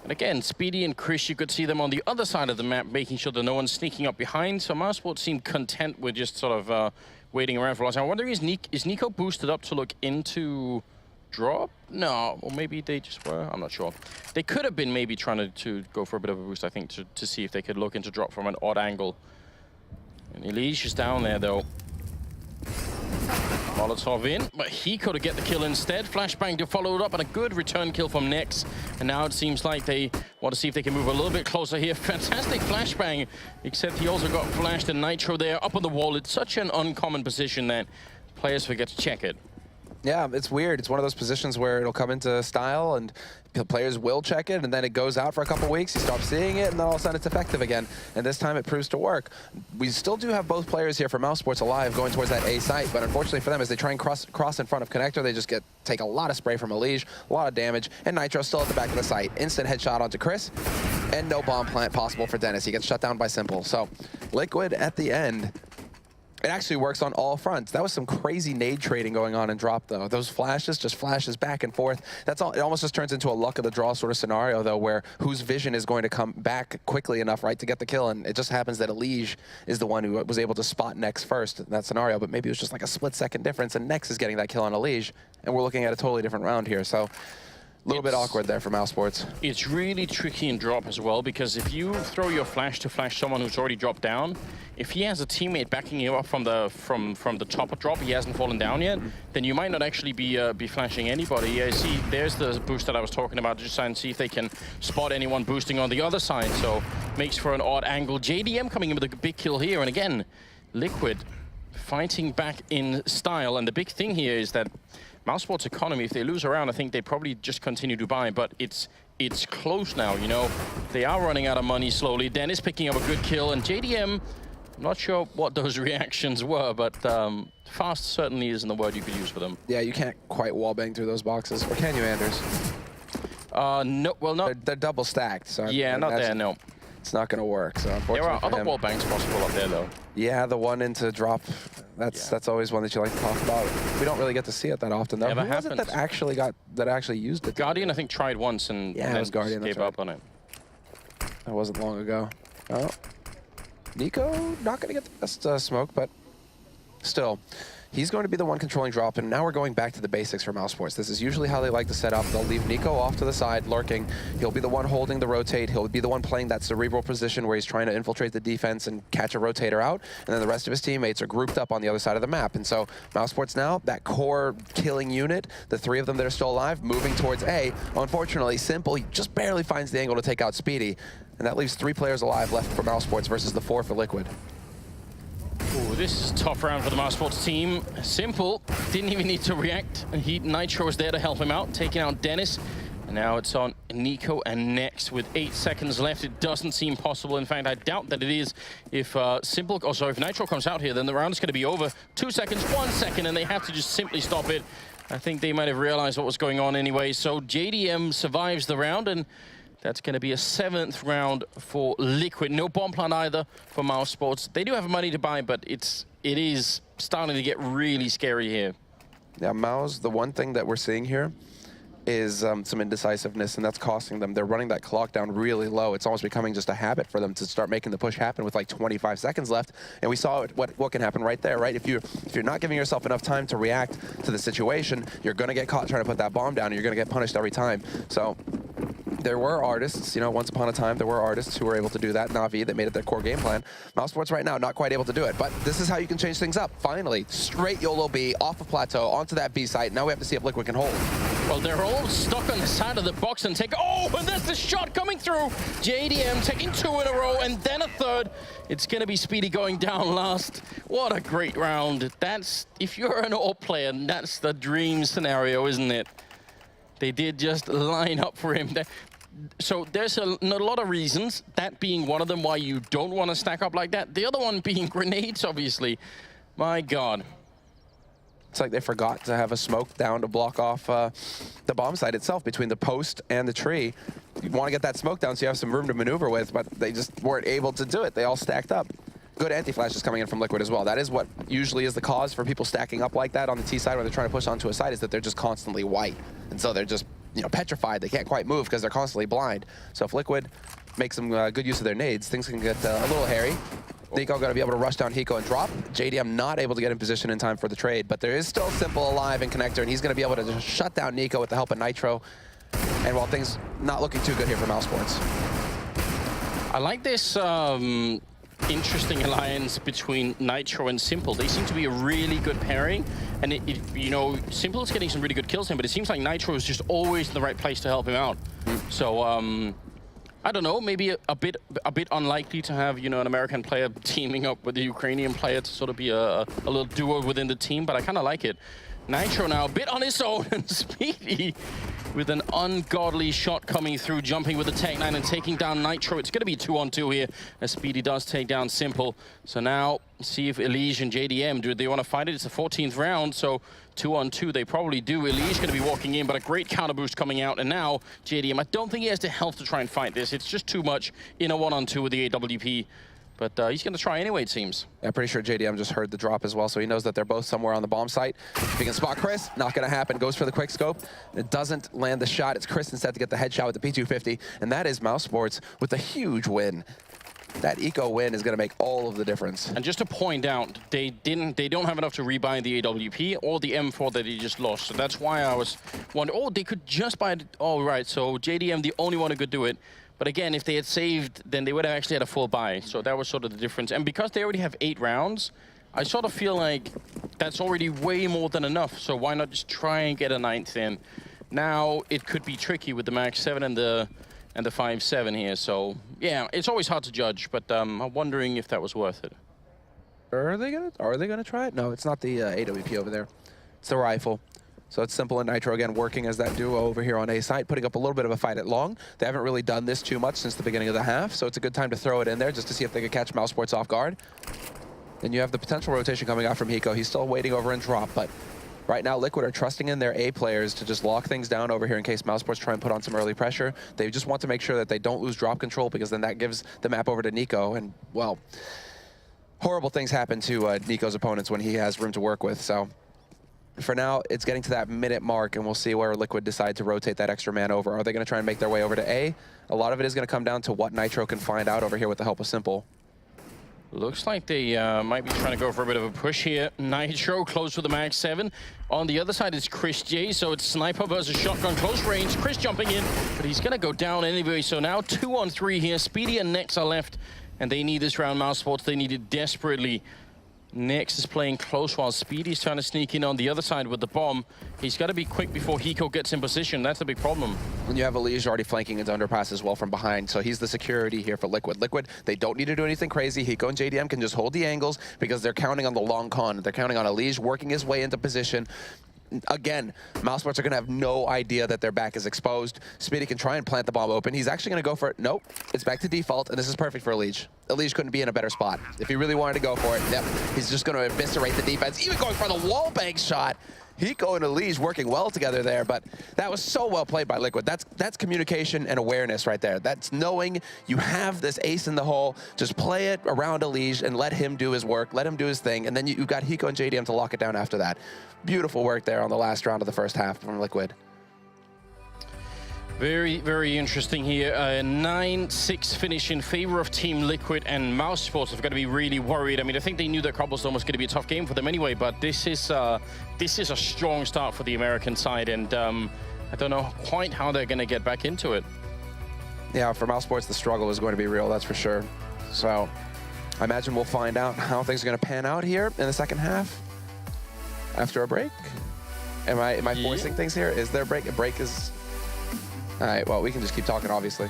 And again, Speedy and Chris, you could see them on the other side of the map, making sure that no one's sneaking up behind. So mousesports seem content with just sort of waiting around for us. I wonder, is Nico boosted up to look into drop? No, or maybe they just were. I'm not sure. They could have been maybe trying to go for a bit of a boost, I think, to see if they could look into drop from an odd angle. And Elige is down there, though. Molotov in, but he could get the kill instead. Flashbang to follow it up, and a good return kill from Nex. And now it seems like they want to see if they can move a little bit closer here. Fantastic flashbang, except he also got flashed and Nitro there up on the wall. It's such an uncommon position that players forget to check it. Yeah, it's weird. It's one of those positions where it'll come into style and players will check it, and then it goes out for a couple weeks, you stop seeing it, and then all of a sudden it's effective again. And this time it proves to work. We still do have both players here for mousesports alive going towards that A site, but unfortunately for them, as they try and cross in front of Connector, they just take a lot of spray from Elige, a lot of damage, and Nitro still at the back of the site. Instant headshot onto Chris, and no bomb plant possible for Dennis. He gets shut down by Simple. So Liquid at the end, it actually works on all fronts. That was some crazy nade trading going on in drop, though. Those flashes, just flashes back and forth. That's all. It almost just turns into a luck of the draw sort of scenario, though, where whose vision is going to come back quickly enough, right, to get the kill. And it just happens that Elige is the one who was able to spot Nex first in that scenario. But maybe it was just like a split-second difference, and Nex is getting that kill on Elige. And we're looking at a totally different round here. So a little bit awkward there for mousesports. It's really tricky in drop as well, because if you throw your flash to flash someone who's already dropped down, if he has a teammate backing you up from the top of drop, he hasn't fallen down yet, then you might not actually be flashing anybody. See, there's the boost that I was talking about, just trying to see if they can spot anyone boosting on the other side. So makes for an odd angle. JDM coming in with a big kill here, and again, Liquid fighting back in style. And the big thing here is that mousesports economy, if they lose a round, I think they probably just continue to buy, but it's close now, you know. They are running out of money slowly. Dennis picking up a good kill, and JDM, I'm not sure what those reactions were, but fast certainly isn't the word you could use for them. Yeah, you can't quite wallbang through those boxes. Or can you, Anders? No, well, not. They're double stacked, so yeah, not there, no. It's not going to work, so unfortunately there are other wall bangs possible up there, though. Yeah, the one into drop, that's always one that you like to talk about. We don't really get to see it that often, though. Never Who was it that actually used it? Guardian, I think, tried once and yeah, then it was Guardian, gave up on it. That wasn't long ago. Oh, Nico not going to get the best smoke, but still. He's going to be the one controlling drop, and now we're going back to the basics for mousesports. This is usually how they like to set up. They'll leave Nico off to the side, lurking. He'll be the one holding the rotate. He'll be the one playing that cerebral position where he's trying to infiltrate the defense and catch a rotator out, and then the rest of his teammates are grouped up on the other side of the map. And so mousesports now, that core killing unit, the 3 of them that are still alive, moving towards A. Unfortunately, Simple, he just barely finds the angle to take out Speedy, and that leaves 3 players alive left for mousesports versus the 4 for Liquid. Ooh, this is a tough round for the mousesports team. Simple, didn't even need to react. And Nitro was there to help him out, taking out Dennis. And Now it's on Nico and Next with 8 seconds left. It doesn't seem possible. In fact, I doubt that it is. If if Nitro comes out here, then the round is going to be over. 2 seconds, 1 second, and they have to just simply stop it. I think they might have realized what was going on anyway. So JDM survives the round, and that's going to be a 7th round for Liquid. No bomb plant either for mousesports. They do have money to buy, but it is starting to get really scary here. Yeah, Mouse, the one thing that we're seeing here is some indecisiveness, and that's costing them. They're running that clock down really low. It's almost becoming just a habit for them to start making the push happen with like 25 seconds left. And we saw what can happen right there, right? If you're not giving yourself enough time to react to the situation, you're going to get caught trying to put that bomb down, and you're going to get punished every time. So there were artists, you know, once upon a time, there were artists who were able to do that. Na'Vi, that made it their core game plan. mousesports right now, not quite able to do it. But this is how you can change things up. Finally, straight YOLO B, off a plateau, onto that B site. Now we have to see if Liquid can hold. Well, they're all stuck on the side of the box and oh, and there's the shot coming through. JDM taking 2 in a row and then a 3rd. It's going to be Speedy going down last. What a great round. That's, if you're an AWP player, that's the dream scenario, isn't it? They did just line up for him. So there's a lot of reasons, that being one of them why you don't want to stack up like that. The other one being grenades, obviously. My God. It's like they forgot to have a smoke down to block off the bomb site itself between the post and the tree. You want to get that smoke down so you have some room to maneuver with, but they just weren't able to do it. They all stacked up. Good anti-flashes coming in from Liquid as well. That is what usually is the cause for people stacking up like that on the T side when they're trying to push onto a side, is that they're just constantly white. And so they're just, you know, petrified. They can't quite move because they're constantly blind. So if Liquid makes some good use of their nades, things can get a little hairy. Nico going to be able to rush down Hiko and drop. JDM not able to get in position in time for the trade, but there is still Simple alive in Connector, and he's going to be able to just shut down Nico with the help of Nitro. And while things not looking too good here for mousesports. I like this interesting alliance between Nitro and Simple. They seem to be a really good pairing, and you know, Simple's getting some really good kills in, but it seems like Nitro is just always in the right place to help him out. So I don't know, maybe a bit unlikely to have, you know, an American player teaming up with a Ukrainian player to sort of be a little duo within the team, but I kind of like it. Nitro now a bit on his own, and Speedy with an ungodly shot coming through, jumping with the Tech 9 and taking down Nitro. It's going to be 2-on-2 here, as Speedy does take down Simple. So now, see if Elige and JDM, do they want to fight it? It's the 14th round, so 2-on-2, they probably do. Elige going to be walking in, but a great counter boost coming out, and now JDM, I don't think he has the health to try and fight this. It's just too much in a 1-on-2 with the AWP. But he's going to try anyway, it seems. I'm pretty sure JDM just heard the drop as well, so he knows that they're both somewhere on the bomb site. If he can spot Chris, not going to happen. Goes for the quick scope. It doesn't land the shot. It's Chris instead to get the headshot with the P250, and that is mousesports with a huge win. That eco win is going to make all of the difference. And just to point out, they don't have enough to rebuy the AWP or the M4 that he just lost. So that's why I was wondering, oh, they could just buy it. Oh, right, so JDM, the only one who could do it. But again, if they had saved, then they would have actually had a full buy. So that was sort of the difference. And because they already have 8 rounds, I sort of feel like that's already way more than enough. So why not just try and get a 9th in? Now it could be tricky with the Max 7 and the 5.7 here. So yeah, it's always hard to judge, but I'm wondering if that was worth it. Are they gonna try it? No, it's not the AWP over there. It's the rifle. So it's Simple and Nitro again working as that duo over here on A site, putting up a little bit of a fight at long. They haven't really done this too much since the beginning of the half, so it's a good time to throw it in there just to see if they could catch mousesports off guard. Then you have the potential rotation coming out from Hiko. He's still waiting over in drop, but right now Liquid are trusting in their A players to just lock things down over here in case mousesports try and put on some early pressure. They just want to make sure that they don't lose drop control, because then that gives the map over to Nico, and well, horrible things happen to Nico's opponents when he has room to work with. So for now, it's getting to that minute mark, and we'll see where Liquid decide to rotate that extra man over. Are they going to try and make their way over to A? A lot of it is going to come down to what Nitro can find out over here with the help of Simple. Looks like they might be trying to go for a bit of a push here. Nitro close with the Max 7. On the other side is Chris J, so it's Sniper versus Shotgun close range. Chris jumping in, but he's going to go down anyway. So now 2-on-3 here. Speedy and Nex are left, and they need this round. mousesports, they need it desperately. Nex is playing close while Speedy's trying to sneak in on the other side with the bomb. He's got to be quick before Hiko gets in position. That's a big problem. And you have Elige already flanking his underpass as well from behind, so he's the security here for Liquid. Liquid, they don't need to do anything crazy. Hiko and JDM can just hold the angles because they're counting on the long con. They're counting on Elige working his way into position. again, mousesports are going to have no idea that their back is exposed. Speedy can try and plant the bomb open. He's actually going to go for it. Nope. It's back to default, and this is perfect for Elige. Elige couldn't be in a better spot. If he really wanted to go for it, yep, he's just going to eviscerate the defense, even going for the wall bank shot. Hiko and Elige working well together there, but that was so well played by Liquid. That's communication and awareness right there. That's knowing you have this ace in the hole, just play it around Elige and let him do his work, let him do his thing, and then you've got Hiko and JDM to lock it down after that. Beautiful work there on the last round of the first half from Liquid. Very, very interesting here. 9-6 finish in favor of Team Liquid, and mousesports have got to be really worried. I mean, I think they knew that Cobblestone was going to be a tough game for them anyway, but this is a strong start for the American side, and I don't know quite how they're going to get back into it. Yeah, for mousesports, the struggle is going to be real, that's for sure. So I imagine we'll find out how things are going to pan out here in the second half after a break. Am I forcing things here? Is there a break? A break is... All right, well, we can just keep talking, obviously.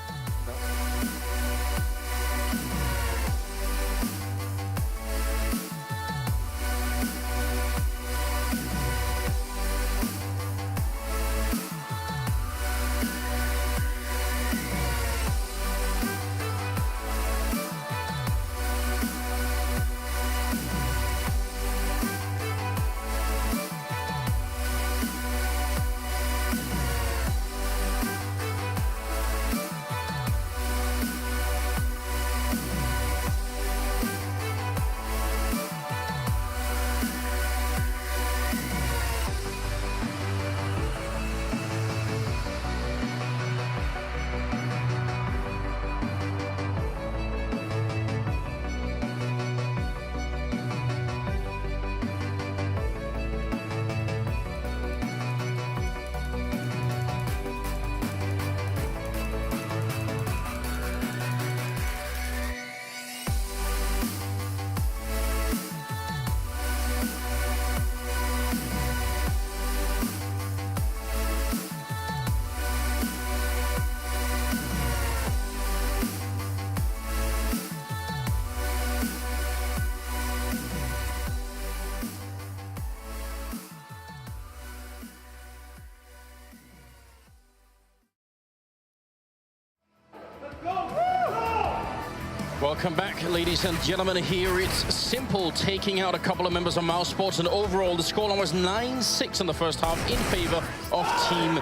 Welcome back, ladies and gentlemen. Here it's Cbble taking out a couple of members of mousesports, and overall the scoreline was 9-6 in the first half in favor of Team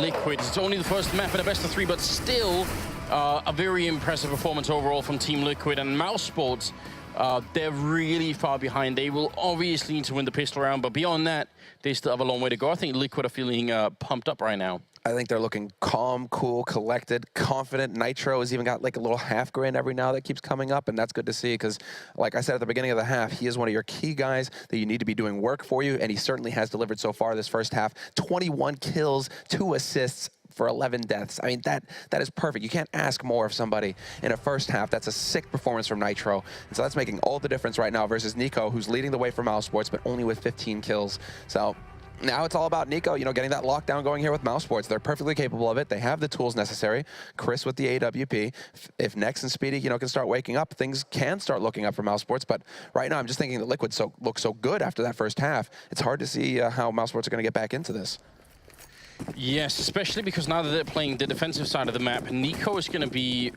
Liquid. It's only the first map in a best of 3, but still a very impressive performance overall from Team Liquid. And mousesports, they're really far behind. They will obviously need to win the pistol round, but beyond that, they still have a long way to go. I think Liquid are feeling pumped up right now. I think they're looking calm, cool, collected, confident. Nitro has even got like a little half grin every now that keeps coming up, and that's good to see because, like I said at the beginning of the half, he is one of your key guys that you need to be doing work for you, and he certainly has delivered so far this first half. 21 kills, 2 assists for 11 deaths. I mean, that is perfect. You can't ask more of somebody in a first half. That's a sick performance from Nitro, and so that's making all the difference right now versus Nico, who's leading the way for mousesports, but only with 15 kills. So now it's all about Nico, you know, getting that lockdown going here with mousesports. They're perfectly capable of it. They have the tools necessary. Chris with the AWP. If Nex and Speedy, you know, can start waking up, things can start looking up for mousesports. But right now, I'm just thinking that Liquid looks so good after that first half. It's hard to see how mousesports are going to get back into this. Yes, especially because now that they're playing the defensive side of the map, Nico is going to be...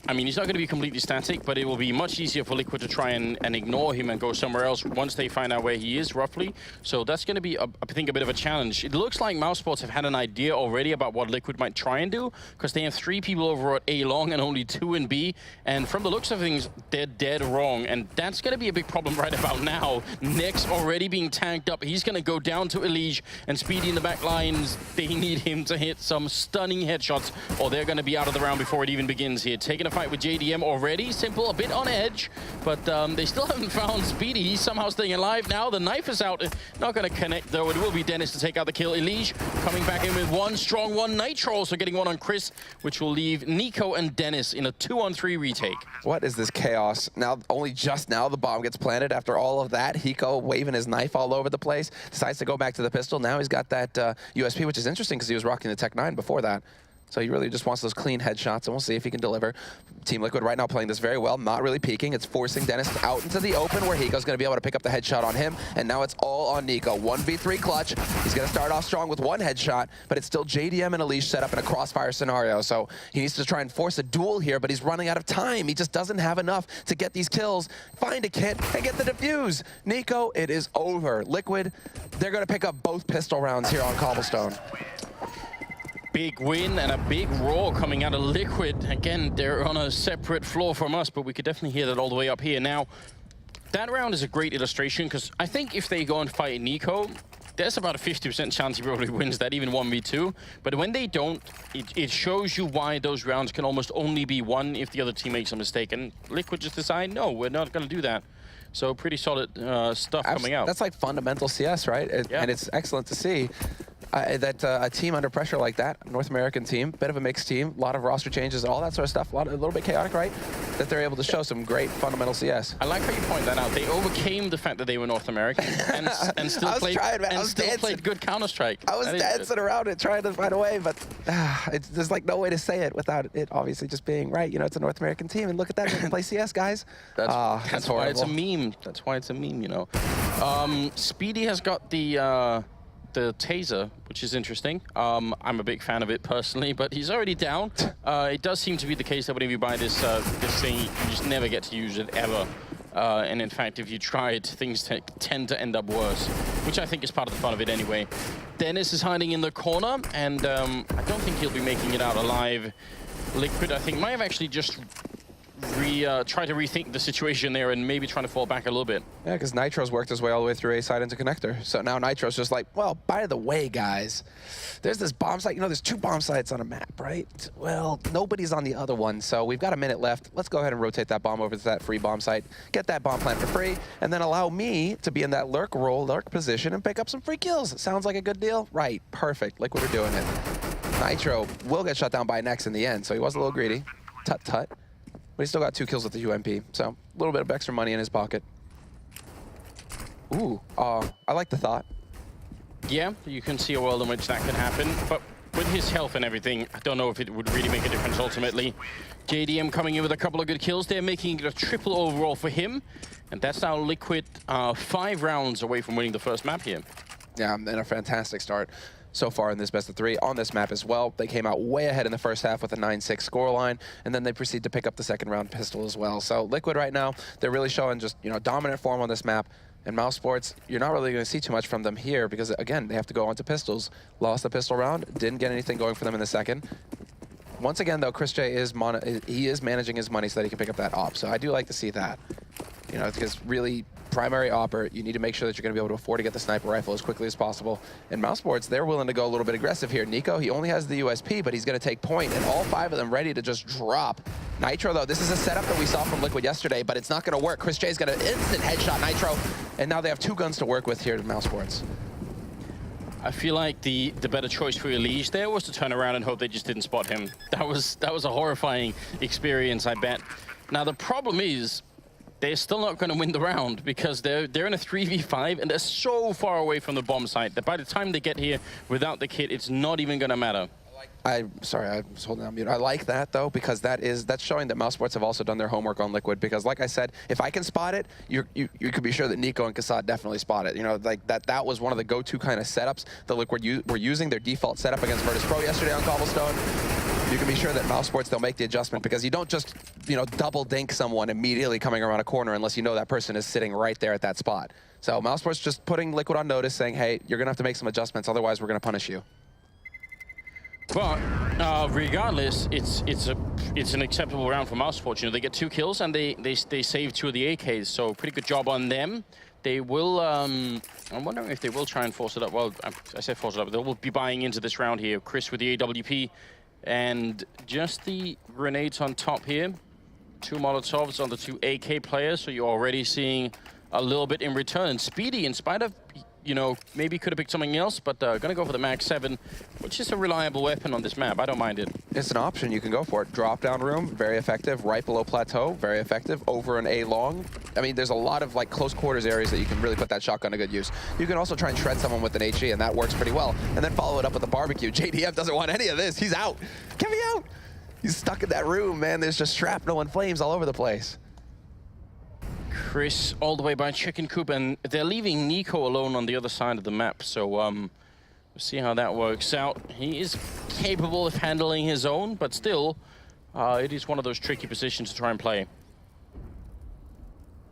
I mean, he's not going to be completely static, but it will be much easier for Liquid to try and ignore him and go somewhere else once they find out where he is, roughly. So that's going to be, I think, a bit of a challenge. It looks like mousesports have had an idea already about what Liquid might try and do, because they have 3 people over at A long and only 2 in B. And from the looks of things, they're dead wrong. And that's going to be a big problem right about now. Nex already being tanked up. He's going to go down to Elige, and Speedy in the back lines. They need him to hit some stunning headshots, or they're going to be out of the round before it even begins here. Taking a fight with JDM already. Cbble a bit on edge, but they still haven't found Speedy. He's somehow staying alive now. The knife is out. Not going to connect, though. It will be Dennis to take out the kill. Elige coming back in with one strong one. Nitro also getting one on Chris, which will leave Nico and Dennis in a 2-on-3 retake. What is this chaos? Now, only just now the bomb gets planted. After all of that, Hiko waving his knife all over the place, decides to go back to the pistol. Now he's got that USP, which is interesting because he was rocking the Tech 9 before that. So he really just wants those clean headshots, and we'll see if he can deliver. Team Liquid right now playing this very well, not really peeking. It's forcing Dennis out into the open where Hiko's going to be able to pick up the headshot on him, and now it's all on Nico. 1v3 clutch. He's going to start off strong with one headshot, but it's still JDM and Elish set up in a crossfire scenario, so he needs to try and force a duel here, but he's running out of time. He just doesn't have enough to get these kills, find a kit, and get the defuse. Nico, it is over. Liquid, they're going to pick up both pistol rounds here on Cobblestone. Big win and a big roar coming out of Liquid. Again, they're on a separate floor from us, but we could definitely hear that all the way up here. Now, that round is a great illustration because I think if they go and fight Nico, there's about a 50% chance he probably wins that, even 1v2. But when they don't, it shows you why those rounds can almost only be won if the other team makes a mistake. And Liquid just decide, no, we're not going to do that. So pretty solid stuff coming out. That's like fundamental CS, right? And it's excellent to see. That a team under pressure like that, North American team, bit of a mixed team, a lot of roster changes, all that sort of stuff, a little bit chaotic, right? That they're able to show some great fundamental CS. I like how you point that out. They overcame the fact that they were North American and still played good Counter-Strike. I was dancing around it, trying to find a way, but there's like no way to say it without it obviously just being right. You know, it's a North American team, and look at that, they can play CS, guys. That's why it's a meme. That's why it's a meme, you know. Speedy has got the taser, which is interesting. I'm a big fan of it personally, but he's already down. It does seem to be the case that whenever you buy this thing, you just never get to use it ever. And in fact, if you try it, things tend to end up worse, which I think is part of the fun of it anyway. Dennis is hiding in the corner, and I don't think he'll be making it out alive. Liquid, I think, might have actually just try to rethink the situation there and maybe trying to fall back a little bit. Yeah, because Nitro's worked his way all the way through A side into connector. So now Nitro's just like, well, by the way, guys, there's this bomb site. You know, there's 2 bomb sites on a map, right? Well, nobody's on the other one, so we've got a minute left. Let's go ahead and rotate that bomb over to that free bomb site, get that bomb plant for free, and then allow me to be in that lurk position and pick up some free kills. Sounds like a good deal? Right, perfect. Liquid are doing it. Nitro will get shut down by Nex in the end, so he was a little greedy. Tut-tut. But he's still got 2 kills with the UMP, so a little bit of extra money in his pocket. Ooh, I like the thought. Yeah, you can see a world in which that could happen, but with his health and everything, I don't know if it would really make a difference ultimately. JDM coming in with a couple of good kills there, making it a triple overall for him. And that's now Liquid 5 rounds away from winning the first map here. Yeah, and a fantastic start so far in this best of 3 on this map as well. They came out way ahead in the first half with a 9-6 scoreline, and then they proceed to pick up the second round pistol as well. So Liquid right now, they're really showing just, you know, dominant form on this map. And mousesports, you're not really going to see too much from them here because, again, they have to go on to pistols. Lost the pistol round, didn't get anything going for them in the second. Once again, though, Chris J is managing his money so that he can pick up that op. So I do like to see that. You know, because really, primary opper, you need to make sure that you're going to be able to afford to get the sniper rifle as quickly as possible. And mousesports, they're willing to go a little bit aggressive here. Nico, he only has the USP, but he's going to take point, and all 5 of them ready to just drop. Nitro, though, this is a setup that we saw from Liquid yesterday, but it's not going to work. Chris J's got an instant headshot Nitro, and now they have 2 guns to work with here at mousesports. I feel like the better choice for Elish there was to turn around and hope they just didn't spot him. That was a horrifying experience, I bet. Now, the problem is, they're still not going to win the round because they're in a 3v5 and they're so far away from the bomb site that by the time they get here without the kit, it's not even going to matter. Sorry, I was holding on mute. I like that, though, because that's showing that mousesports have also done their homework on Liquid. Because, like I said, if I can spot it, you could be sure that Nico and Kassad definitely spot it. You know, like that was one of the go-to kind of setups that Liquid were using, their default setup against Virtus.Pro yesterday on Cobblestone. You can be sure that mousesports, they'll make the adjustment because you don't just, you know, double dink someone immediately coming around a corner unless you know that person is sitting right there at that spot. So mousesports just putting Liquid on notice, saying, hey, you're going to have to make some adjustments, otherwise we're going to punish you. But regardless, it's an acceptable round for mousesports. You know, they get 2 kills and they save 2 of the AKs, so pretty good job on them. They will, I'm wondering if they will try and force it up. Well, I say force it up, they will be buying into this round here. Chris with the AWP. And just the grenades on top here. 2 Molotovs on the 2 AK players, so you're already seeing a little bit in return. And Speedy, in spite of you know, maybe could have picked something else, but gonna go for the Mag 7, which is a reliable weapon on this map. I don't mind it. It's an option. You can go for it. Drop down room, very effective. Right below plateau, very effective. Over an A long. I mean, there's a lot of like close quarters areas that you can really put that shotgun to good use. You can also try and shred someone with an HE, and that works pretty well. And then follow it up with a barbecue. JDM doesn't want any of this. He's out. Get me out. He's stuck in that room, man. There's just shrapnel and flames all over the place. Chris all the way by Chicken Coop, and they're leaving Nico alone on the other side of the map. So we'll see how that works out. He is capable of handling his own, but still, it is one of those tricky positions to try and play.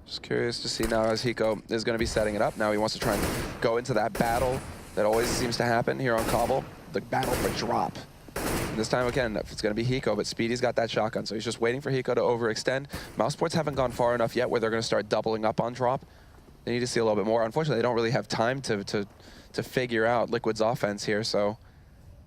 Just curious to see now as Hiko is going to be setting it up. Now he wants to try and go into that battle that always seems to happen here on Cbble, the battle for drop. This time, again, it's going to be Hiko, but Speedy's got that shotgun, so he's just waiting for Hiko to overextend. mousesports haven't gone far enough yet where they're going to start doubling up on drop. They need to see a little bit more. Unfortunately, they don't really have time to figure out Liquid's offense here, so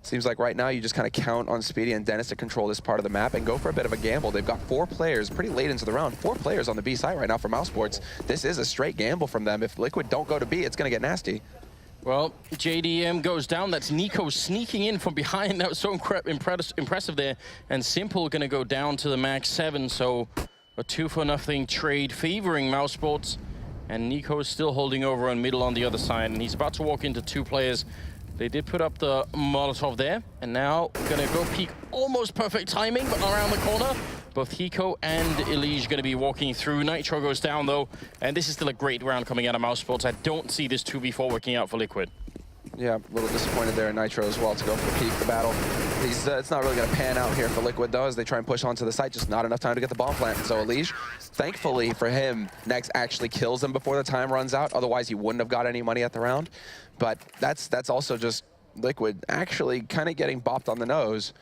seems like right now you just kind of count on Speedy and Dennis to control this part of the map and go for a bit of a gamble. They've got 4 players pretty late into the round. 4 players on the B side right now for mousesports. This is a straight gamble from them. If Liquid don't go to B, it's going to get nasty. Well, JDM goes down. That's Nico sneaking in from behind. That was so impressive there. And Simple going to go down to the Mag 7. So a 2-for-0 trade favoring mousesports. And Nico is still holding over on middle on the other side. And he's about to walk into 2 players. They did put up the Molotov there. And now going to go peek. Almost perfect timing, but around the corner. Both Hiko and Elige going to be walking through. Nitro goes down, though. And this is still a great round coming out of mousesports. I don't see this 2v4 working out for Liquid. Yeah, a little disappointed there in Nitro as well to go for peak the battle. It's not really going to pan out here for Liquid, though, as they try and push onto the site. Just not enough time to get the bomb plant. So Elige, thankfully for him, Nex actually kills him before the time runs out. Otherwise, he wouldn't have got any money at the round. But that's also just Liquid actually kind of getting bopped on the nose.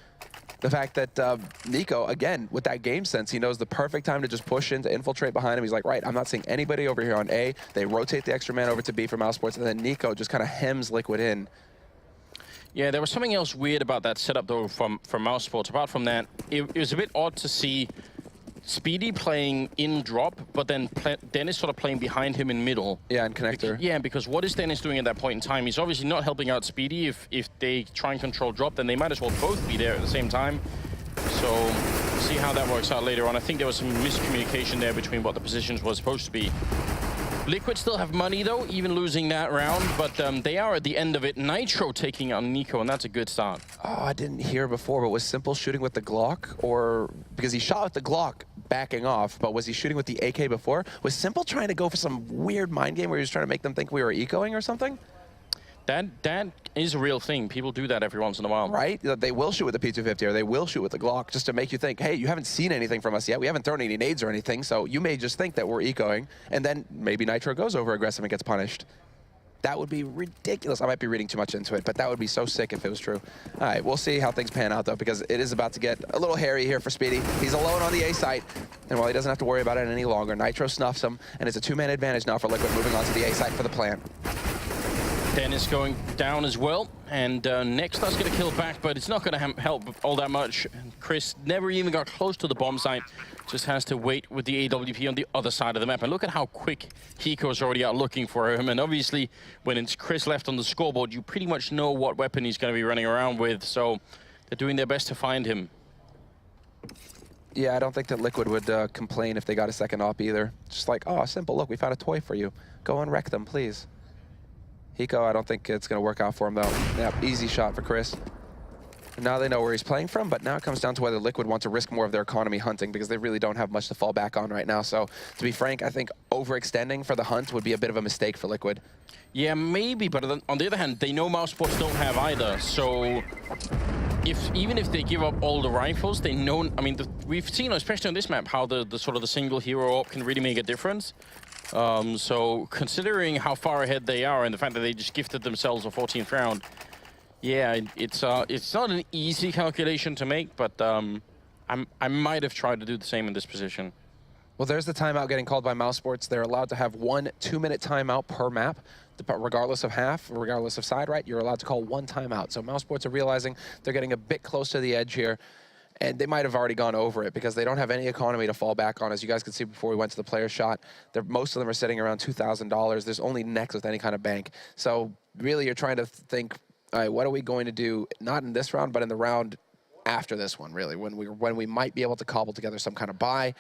The fact that Nico, again, with that game sense, he knows the perfect time to just push in, to infiltrate behind him. He's like, right, I'm not seeing anybody over here on A. They rotate the extra man over to B for mousesports, and then Nico just kind of hems Liquid in. Yeah, there was something else weird about that setup, though, from mousesports. Apart from that, it was a bit odd to see Speedy playing in drop, but then Dennis sort of playing behind him in middle. Yeah, and connector. Yeah, because what is Dennis doing at that point in time? He's obviously not helping out Speedy. If they try and control drop, then they might as well both be there at the same time. So, we'll see how that works out later on. I think there was some miscommunication there between what the positions were supposed to be. Liquid still have money, though, even losing that round, but they are at the end of it. Nitro taking on Nico, and that's a good start. Oh, I didn't hear before, but was Simple shooting with the Glock? Or, because he shot with the Glock backing off, but was he shooting with the AK before? Was Simple trying to go for some weird mind game where he was trying to make them think we were ecoing or something? That is a real thing. People do that every once in a while. Right? They will shoot with the P250 or they will shoot with the Glock just to make you think, hey, you haven't seen anything from us yet. We haven't thrown any nades or anything, so you may just think that we're ecoing, and then maybe Nitro goes over aggressive and gets punished. That would be ridiculous. I might be reading too much into it, but that would be so sick if it was true. All right, we'll see how things pan out, though, because it is about to get a little hairy here for Speedy. He's alone on the A site, and while he doesn't have to worry about it any longer, Nitro snuffs him, and it's a 2-man advantage now for Liquid moving on to the A site for the plant. Dennis going down as well, and Nex does get a kill back, but it's not going to help all that much. Chris never even got close to the bomb site, just has to wait with the AWP on the other side of the map. And look at how quick Hiko's already out looking for him, and obviously when it's Chris left on the scoreboard, you pretty much know what weapon he's going to be running around with, so they're doing their best to find him. Yeah, I don't think that Liquid would complain if they got a second op either. Just like, oh, Simple, look, we found a toy for you. Go and wreck them, please. Hiko, I don't think it's going to work out for him, though. Yeah, easy shot for Chris. And now they know where he's playing from, but now it comes down to whether Liquid want to risk more of their economy hunting because they really don't have much to fall back on right now. So, to be frank, I think overextending for the hunt would be a bit of a mistake for Liquid. Yeah, maybe, but on the other hand, they know mousesports don't have either. So, even if they give up all the rifles, they know. I mean, we've seen, especially on this map, how the sort of the single hero op can really make a difference. So considering how far ahead they are and the fact that they just gifted themselves a 14th round, yeah, it's not an easy calculation to make, but I might have tried to do the same in this position. Well, there's the timeout getting called by mousesports. They're allowed to have 1 2-minute timeout per map, regardless of half, regardless of side, right? You're allowed to call 1 timeout. So mousesports are realizing they're getting a bit close to the edge here. And they might have already gone over it because they don't have any economy to fall back on. As you guys could see before we went to the player shot, most of them are sitting around $2,000. There's only Nex with any kind of bank. So really you're trying to think, all right, what are we going to do, not in this round, but in the round after this one, really, when we might be able to cobble together some kind of buy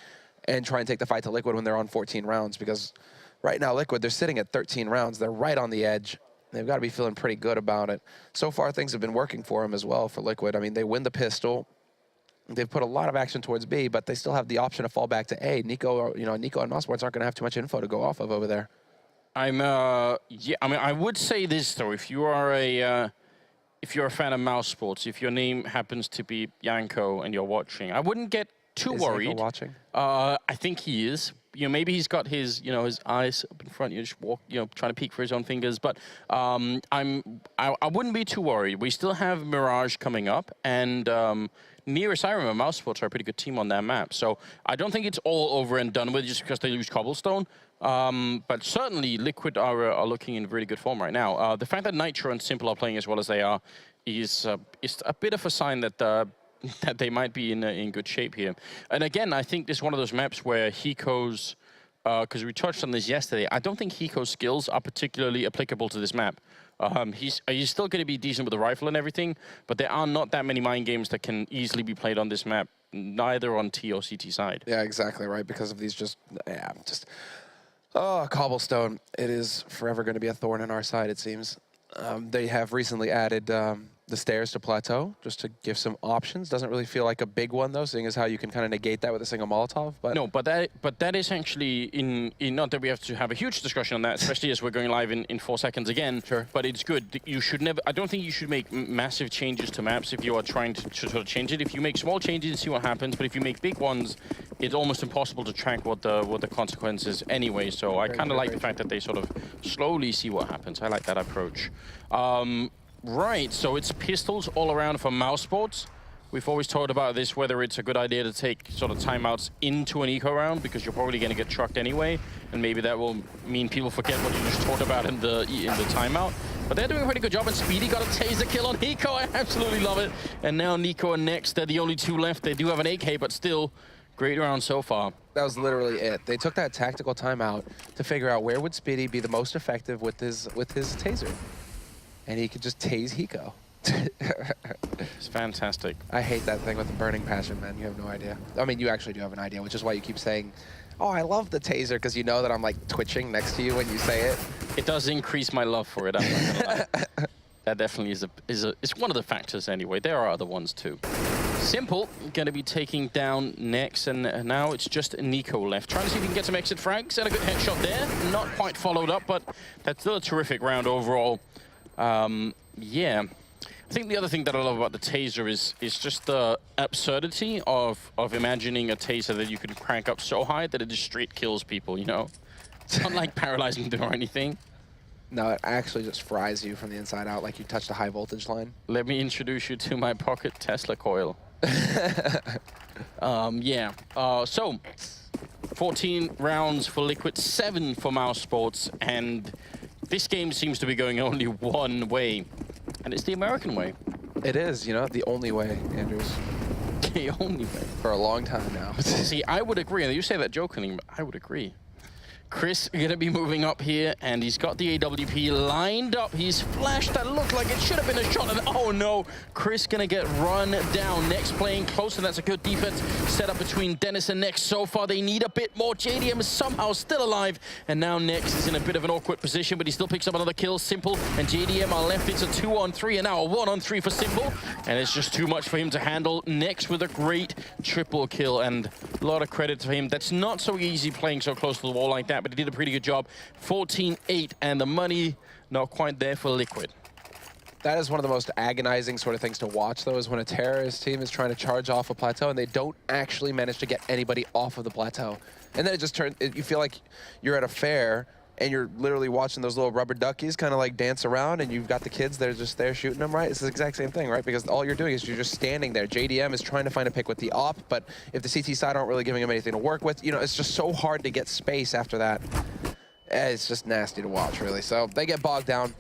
and try and take the fight to Liquid when they're on 14 rounds. Because right now, Liquid, they're sitting at 13 rounds. They're right on the edge. They've got to be feeling pretty good about it. So far, things have been working for them as well for Liquid. I mean, they win the pistol. They've put a lot of action towards B, but they still have the option to fall back to A. Nico, Nico and mousesports aren't going to have too much info to go off of over there. Yeah, I mean, I would say this though: if you are a fan of mousesports, if your name happens to be Yanko and you're watching, I wouldn't get too worried. Yanko watching? I think he is. Maybe he's got his, his eyes up in front. You just walk, trying to peek for his own fingers. But I wouldn't be too worried. We still have Mirage coming up, and nearest I remember, mousesports are a pretty good team on that map. So I don't think it's all over and done with just because they lose Cobblestone. But certainly Liquid are looking in really good form right now. The fact that Nitro and Simple are playing as well as they are is a bit of a sign that that they might be in good shape here. And again, I think this is one of those maps where Hiko's, because we touched on this yesterday, I don't think Hiko's skills are particularly applicable to this map. He's still going to be decent with the rifle and everything, but there are not that many mind games that can easily be played on this map, neither on T or CT side. Yeah, exactly right, because of these Cobblestone. It is forever going to be a thorn in our side, it seems. They have recently added the stairs to Plateau, just to give some options. Doesn't really feel like a big one, though, seeing as how you can kind of negate that with a single Molotov. But no, but that is actually in not that we have to have a huge discussion on that, especially as we're going live in 4 seconds again. Sure. But it's good. You should never. I don't think you should make massive changes to maps if you are trying to sort of change it. If you make small changes and see what happens, but if you make big ones, it's almost impossible to track what the consequences anyway. So I kind of like the fact that they sort of slowly see what happens. I like that approach. Right, so it's pistols all around for mousesports. We've always talked about this, whether it's a good idea to take sort of timeouts into an eco round, because you're probably going to get trucked anyway, and maybe that will mean people forget what you just talked about in the timeout. But they're doing a pretty good job, and Speedy got a taser kill on Nico. I absolutely love it. And now Nico and Nex, they're the only two left. They do have an AK, but still, great round so far. That was literally it. They took that tactical timeout to figure out where would Speedy be the most effective with his taser. And he could just tase Hiko. It's fantastic. I hate that thing with the burning passion, man. You have no idea. I mean, you actually do have an idea, which is why you keep saying, oh, I love the taser, because you know that I'm like twitching next to you when you say it. It does increase my love for it, I'm not gonna lie. That definitely is one of the factors anyway. There are other ones too. Simple gonna be taking down Nex, and now it's just Nico left. Trying to see if he can get some exit frags, and a good headshot there. Not quite followed up, but that's still a terrific round overall. Yeah, I think the other thing that I love about the taser is just the absurdity of imagining a taser that you can crank up so high that it just straight kills people, It's not like paralyzing them or anything. No, it actually just fries you from the inside out like you touched a high voltage line. Let me introduce you to my pocket Tesla coil. Yeah, so 14 rounds for Liquid, 7 for mousesports, and this game seems to be going only one way, and it's the American way. It is, the only way, Andrews. The only way. For a long time now. See, I would agree, and you say that jokingly, but I would agree. Chris going to be moving up here, and he's got the AWP lined up. He's flashed that looked like it should have been a shot, and oh no, Chris going to get run down. Nex playing close, and that's a good defense set up between Dennis and Nex. So far, they need a bit more. JDM is somehow still alive, and now Nex is in a bit of an awkward position, but he still picks up another kill. Simple and JDM are left. It's a 2-on-3, and now a 1-on-3 for Simple, and it's just too much for him to handle. Nex with a great triple kill, and a lot of credit to him. That's not so easy playing so close to the wall like that, but he did a pretty good job. 14-8, and the money not quite there for Liquid. That is one of the most agonizing sort of things to watch, though, is when a terrorist team is trying to charge off a plateau and they don't actually manage to get anybody off of the plateau. And then it just turns, you feel like you're at a fair and you're literally watching those little rubber duckies kind of like dance around, and you've got the kids that are just there shooting them, right? It's the exact same thing, right? Because all you're doing is you're just standing there. JDM is trying to find a pick with the op, but if the CT side aren't really giving him anything to work with, it's just so hard to get space after that. It's just nasty to watch, really. So they get bogged down.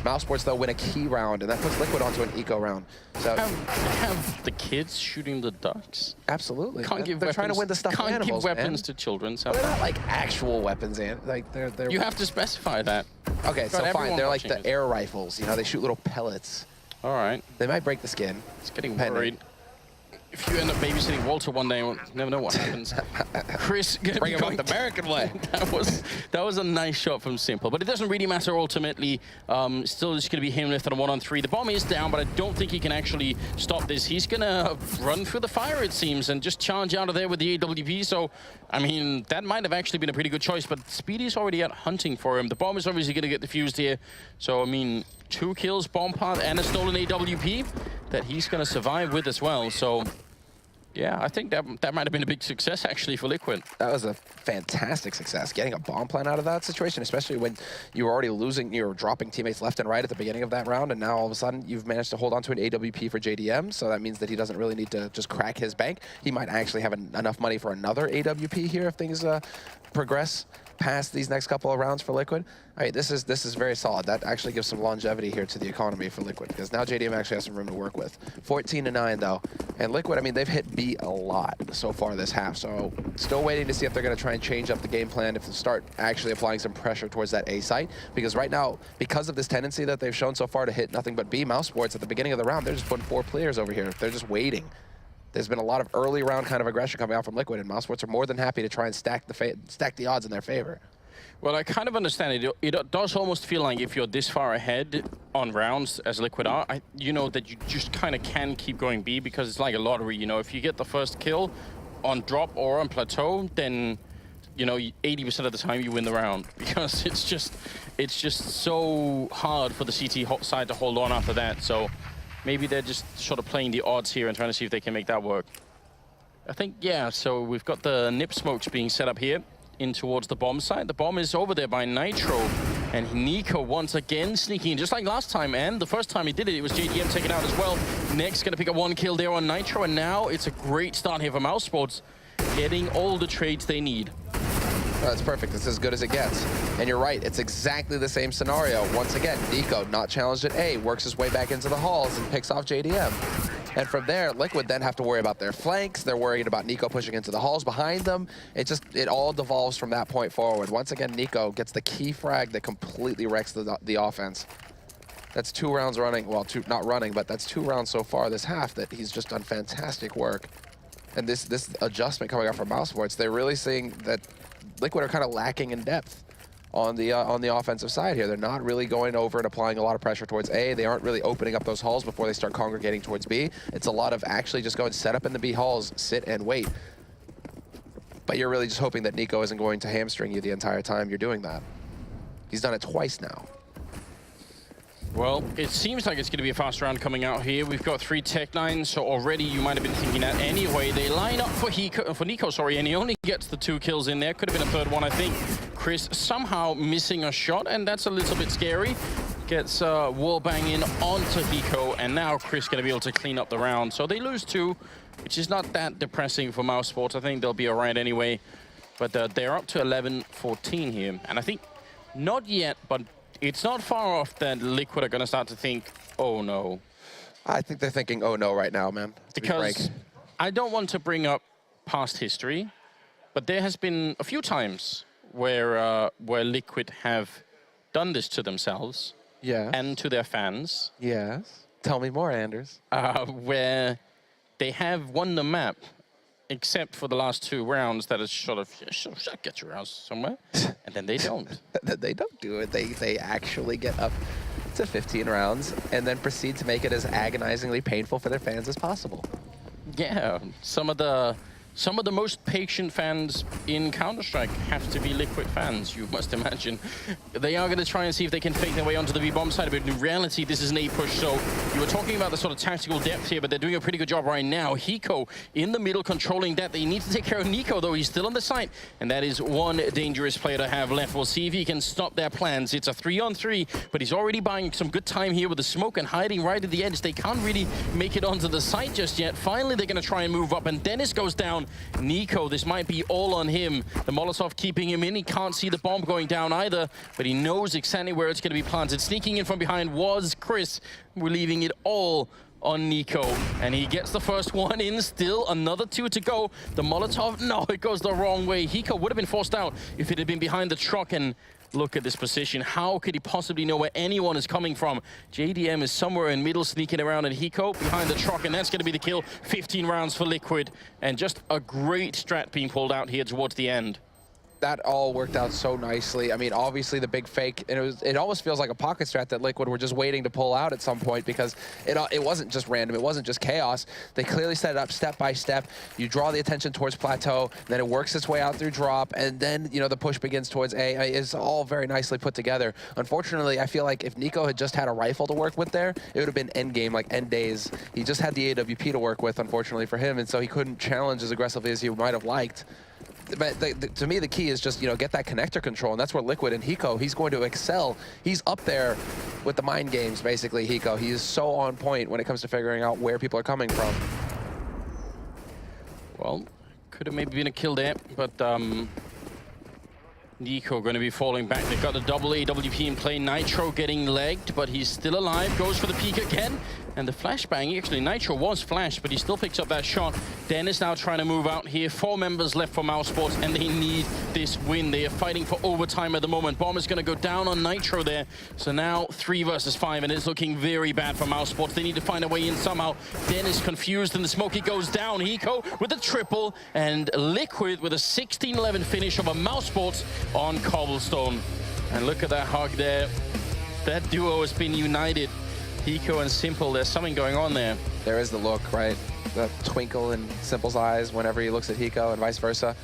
mousesports, though, win a key round, and that puts Liquid onto an eco round. So Have the kids shooting the ducks? absolutely. Can't give they're weapons, trying to win the stuffed can't animals, give weapons man. to children. So They're not like actual weapons, and like they're you have to specify that. okay. So fine, everyone they're like watching the this. air rifles. You know, they shoot little pellets. All right. They might break the skin. It's getting Depending. worried. If you end up babysitting Walter one day, we'll never know what happens. Chris, gonna Bring be him going up the American way. that was a nice shot from Simple, but it doesn't really matter ultimately. Still, it's going to be him left on a 1-on-3. The bomb is down, but I don't think he can actually stop this. He's going to run through the fire, it seems, and just charge out of there with the AWP. So, I mean, that might have actually been a pretty good choice, but Speedy's already out hunting for him. The bomb is obviously going to get defused here. So, I mean, 2 kills, bomb part, and a stolen AWP that he's going to survive with as well. So, yeah, I think that might have been a big success, actually, for Liquid. That was a fantastic success, getting a bomb plant out of that situation, especially when you were already losing, you were dropping teammates left and right at the beginning of that round, and now all of a sudden you've managed to hold on to an AWP for JDM, so that means that he doesn't really need to just crack his bank. He might actually have enough money for another AWP here if things progress past these next couple of rounds for Liquid. All right, this is very solid. That actually gives some longevity here to the economy for Liquid, because now JDM actually has some room to work with. 14-9 though, and Liquid, I mean, they've hit B a lot so far this half, so still waiting to see if they're going to try and change up the game plan, if they start actually applying some pressure towards that A site, because right now, because of this tendency that they've shown so far to hit nothing but B, mousesports at the beginning of the round, they're just putting 4 players over here. They're just waiting. There's been a lot of early round kind of aggression coming out from Liquid, and mousesports are more than happy to try and stack the odds in their favor. Well, I kind of understand it. It does almost feel like if you're this far ahead on rounds as Liquid are, you know that you just kind of can keep going B, because it's like a lottery. You know, if you get the first kill on drop or on plateau, then, you know, 80% of the time you win the round, because it's just so hard for the CT side to hold on after that. So maybe they're just sort of playing the odds here and trying to see if they can make that work. I think, yeah, so we've got the nip smokes being set up here in towards the bomb site. The bomb is over there by Nitro, and Nico once again sneaking in, just like last time, and the first time he did it, it was JDM taken out as well. Next, gonna pick up 1 kill there on Nitro, and now it's a great start here for mousesports, getting all the trades they need. Oh, that's perfect. It's as good as it gets. And you're right, it's exactly the same scenario. Once again, Nico, not challenged at A, works his way back into the halls and picks off JDM. And from there, Liquid then have to worry about their flanks. They're worried about Nico pushing into the halls behind them. It all devolves from that point forward. Once again, Nico gets the key frag that completely wrecks the offense. That's 2 rounds running, well, not running, but that's 2 rounds so far this half that he's just done fantastic work. And this adjustment coming out from mousesports, they're really seeing that Liquid are kind of lacking in depth on the offensive side here. They're not really going over and applying a lot of pressure towards A. They aren't really opening up those halls before they start congregating towards B. It's a lot of actually just going set up in the B halls, sit and wait. But you're really just hoping that Nico isn't going to hamstring you the entire time you're doing that. He's done it twice now. Well, it seems like it's going to be a fast round coming out here. We've got 3 Tech-9s, so already you might have been thinking that anyway. They line up for Nico, and he only gets the 2 kills in there. Could have been a third one, I think. Chris somehow missing a shot, and that's a little bit scary. Gets wallbang in onto Nico, and now Chris going to be able to clean up the round. So they lose 2, which is not that depressing for mousesports. I think they'll be all right anyway. But they're up to 11-14 here, and I think not yet, but it's not far off that Liquid are going to start to think, oh no. I think they're thinking, oh no, right now, man. Because I don't want to bring up past history, but there has been a few times where Liquid have done this to themselves. Yes. And to their fans. Yes. Tell me more, Anders. Where they have won the map, except for the last 2 rounds that is sort of, get your house somewhere, and then they don't. They don't do it. They actually get up to 15 rounds and then proceed to make it as agonizingly painful for their fans as possible. Yeah, some of the most patient fans in Counter-Strike have to be Liquid fans, you must imagine. They are going to try and see if they can fake their way onto the B-bomb side, but in reality, this is an A push, so you were talking about the sort of tactical depth here, but they're doing a pretty good job right now. Hiko in the middle, controlling that. They need to take care of Nico, though. He's still on the site, and that is one dangerous player to have left. We'll see if he can stop their plans. It's a 3-on-3, but he's already buying some good time here with the smoke and hiding right at the edge. They can't really make it onto the site just yet. Finally, they're going to try and move up, and Dennis goes down. from Nico. This might be all on him. The Molotov keeping him in. He can't see the bomb going down either, but he knows exactly where it's going to be planted. Sneaking in from behind was Chris. We're leaving it all on Nico, and he gets the first one in. Still another 2 to go. The Molotov, no, it goes the wrong way. Hiko would have been forced out if it had been behind the truck, and look at this position. How could he possibly know where anyone is coming from? JDM is somewhere in middle, sneaking around, and Hiko behind the truck, and that's going to be the kill. 15 rounds for Liquid, and just a great strat being pulled out here towards the end. That all worked out so nicely. I mean, obviously the big fake, and it almost feels like a pocket strat that Liquid were just waiting to pull out at some point, because it wasn't just random, it wasn't just chaos. They clearly set it up step by step. You draw the attention towards plateau, then it works its way out through drop, and then, you know, the push begins towards A. It's all very nicely put together. Unfortunately, I feel like if Nico had just had a rifle to work with there, it would have been end game, like end days. He just had the AWP to work with, unfortunately for him, and so he couldn't challenge as aggressively as he might have liked. But to me, the key is just, you know, get that connector control, and that's where Liquid and Hiko, he's going to excel. He's up there with the mind games, basically, Hiko. He is so on point when it comes to figuring out where people are coming from. Well, could have maybe been a kill there, but Nico going to be falling back. They've got the double AWP in play. Nitro getting legged, but he's still alive. Goes for the peek again. And the flashbang, actually, Nitro was flashed, but he still picks up that shot. Dennis now trying to move out here. 4 members left for mousesports, and they need this win. They are fighting for overtime at the moment. Bomb is going to go down on Nitro there. So now 3 versus 5, and it's looking very bad for mousesports. They need to find a way in somehow. Dennis confused, and the smoky goes down. Hiko with a triple, and Liquid with a 16-11 finish over mousesports on Cobblestone. And look at that hug there. That duo has been united. Hiko and Simple, there's something going on there. There is the look, right? The twinkle in Simple's eyes whenever he looks at Hiko and vice versa.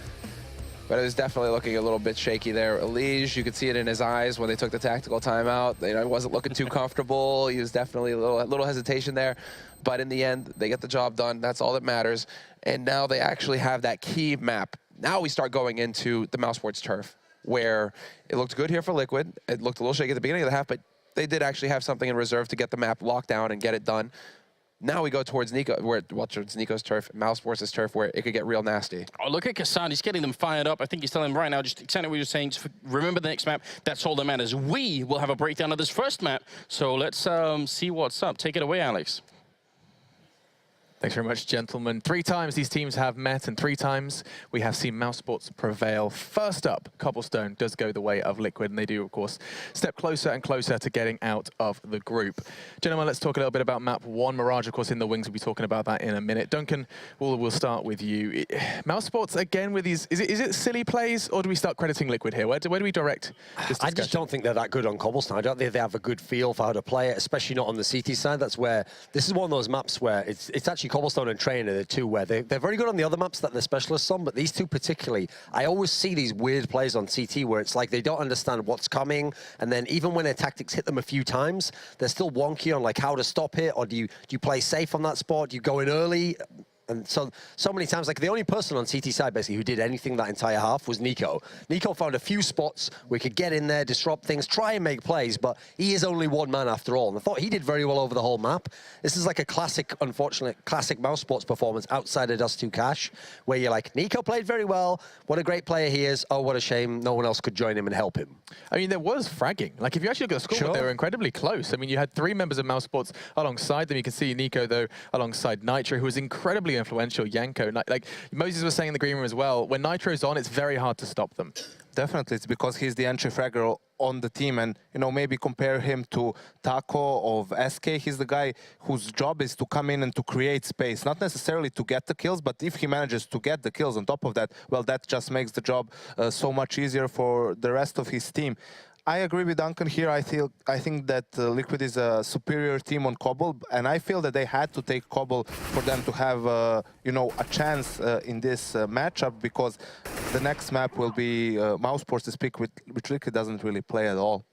But it was definitely looking a little bit shaky there. Elige, you could see it in his eyes when they took the tactical timeout. You know, he wasn't looking too comfortable. He was definitely a little hesitation there. But in the end, they get the job done. That's all that matters. And now they actually have that key map. Now we start going into the mousesports turf, where it looked good here for Liquid. It looked a little shaky at the beginning of the half, but they did actually have something in reserve to get the map locked down and get it done. Now we go towards Nico, towards Nico's turf, mousesports' turf, where it could get real nasty. Oh, look at Kassan. He's getting them fired up. I think he's telling them right now, just exactly what you're saying. Just remember the next map. That's all that matters. We will have a breakdown of this first map. So let's see what's up. Take it away, Alex. Thanks very much, gentlemen. 3 times these teams have met, and 3 times we have seen mousesports prevail. First up, Cobblestone does go the way of Liquid, and they do, of course, step closer and closer to getting out of the group. Gentlemen, let's talk a little bit about map 1. Mirage, of course, in the wings. We'll be talking about that in a minute. Duncan, we'll start with you. mousesports, again, with these... Is it silly plays, or do we start crediting Liquid here? Where do we direct this discussion? I just don't think they're that good on Cobblestone. I don't think they have a good feel for how to play it, especially not on the CT side. That's where... This is one of those maps where it's actually Cobblestone and Train are the 2 where they're very good on the other maps that they're specialists on, but these 2 particularly, I always see these weird plays on CT where it's like they don't understand what's coming, and then even when their tactics hit them a few times, they're still wonky on like how to stop it, or do you play safe on that spot, do you go in early? And so many times, like the only person on CT side basically who did anything that entire half was Nico. Nico found a few spots where he could get in there, disrupt things, try and make plays, but he is only one man after all. And I thought he did very well over the whole map. This is like a classic, unfortunate, classic mousesports performance outside of Dust 2 Cash, where you're like, Nico played very well. What a great player he is. Oh, what a shame no one else could join him and help him. I mean, there was fragging. Like, if you actually look at the scoreboard, they were incredibly close. I mean, you had 3 members of mousesports alongside them. You can see Nico, though, alongside Nitro, who was incredibly influential. Yanko, like Moses was saying in the green room as well, when Nitro's on, it's very hard to stop them. Definitely, it's because he's the entry fragger on the team, and you know, maybe compare him to Taco of SK. He's the guy whose job is to come in and to create space, not necessarily to get the kills, but if he manages to get the kills on top of that, well, that just makes the job so much easier for the rest of his team. I agree with Duncan here. I think that Liquid is a superior team on Cobble, and I feel that they had to take Cobble for them to have you know, a chance in this matchup, because the next map will be mousesports to speak with, which Liquid doesn't really play at all.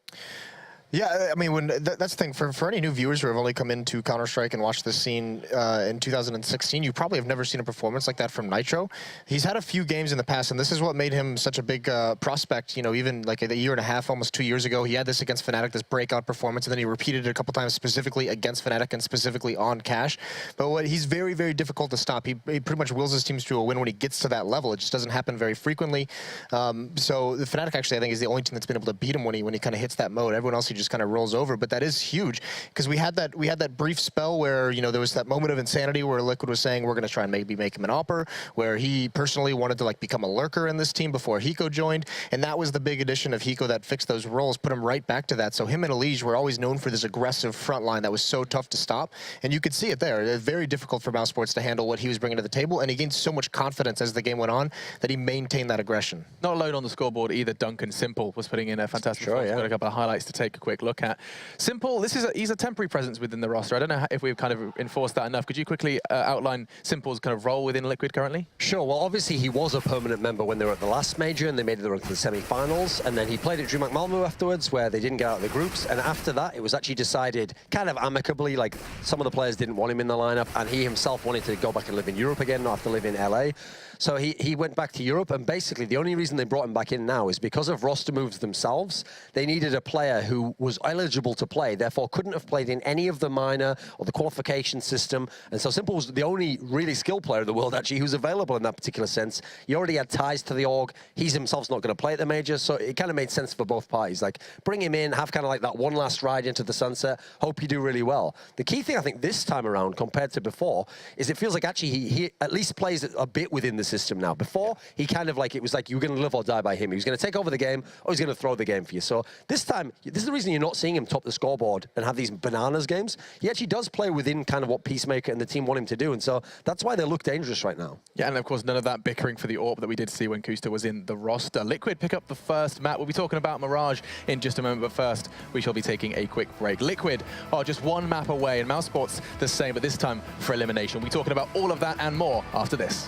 Yeah, I mean, that's the thing. For any new viewers who have only come into Counter-Strike and watched this scene in 2016, you probably have never seen a performance like that from Nitro. He's had a few games in the past, and this is what made him such a big prospect. You know, even like a year and a half, almost 2 years ago, he had this against Fnatic, this breakout performance, and then he repeated it a couple times specifically against Fnatic and specifically on Cash. But he's very, very difficult to stop. He pretty much wills his teams to a win when he gets to that level. It just doesn't happen very frequently. So the Fnatic actually, I think, is the only team that's been able to beat him when he kind of hits that mode. Everyone else, he just kind of rolls over. But that is huge because we had that brief spell where, you know, there was that moment of insanity where Liquid was saying we're going to try and maybe make him an AWPer, where he personally wanted to like become a lurker in this team before Hiko joined, and that was the big addition of Hiko that fixed those roles, put him right back to that. So him and Elige were always known for this aggressive front line that was so tough to stop, and you could see it there. It was very difficult for mousesports to handle what he was bringing to the table, and he gained so much confidence as the game went on that he maintained that aggression. Not alone on the scoreboard either. Duncan Simple was putting in a fantastic performance. Got a couple of highlights to take a quick look at. Simple, he's a temporary presence within the roster. I don't know if we've kind of enforced that enough. Could you quickly outline Simple's kind of role within Liquid currently? Sure. Well, obviously he was a permanent member when they were at the last major and they made it run to the semi-finals, and then he played at DreamHack Malmö afterwards where they didn't get out of the groups, and after that it was actually decided kind of amicably, like some of the players didn't want him in the lineup and he himself wanted to go back and live in Europe again, not have to live in LA. So he went back to Europe, and basically the only reason they brought him back in now is because of roster moves themselves. They needed a player who was eligible to play, therefore couldn't have played in any of the minor or the qualification system. And so Simple was the only really skilled player in the world actually who's available in that particular sense. He already had ties to the org. He's himself's not going to play at the major, so it kind of made sense for both parties. Like, bring him in, have kind of like that one last ride into the sunset, hope you do really well. The key thing I think this time around compared to before is it feels like actually he at least plays a bit within the system now. Before, he kind of like, it was like you were going to live or die by him. He was going to take over the game, or he's going to throw the game for you. So this time, this is the reason you're not seeing him top the scoreboard and have these bananas games. He actually does play within kind of what Peacemaker and the team want him to do, and so that's why they look dangerous right now. Yeah, and of course, none of that bickering for the AWP that we did see when Kusta was in the roster. Liquid pick up the first map. We'll be talking about Mirage in just a moment, but first, we shall be taking a quick break. Liquid are just one map away, and mousesports the same, but this time for elimination. We'll be talking about all of that and more after this.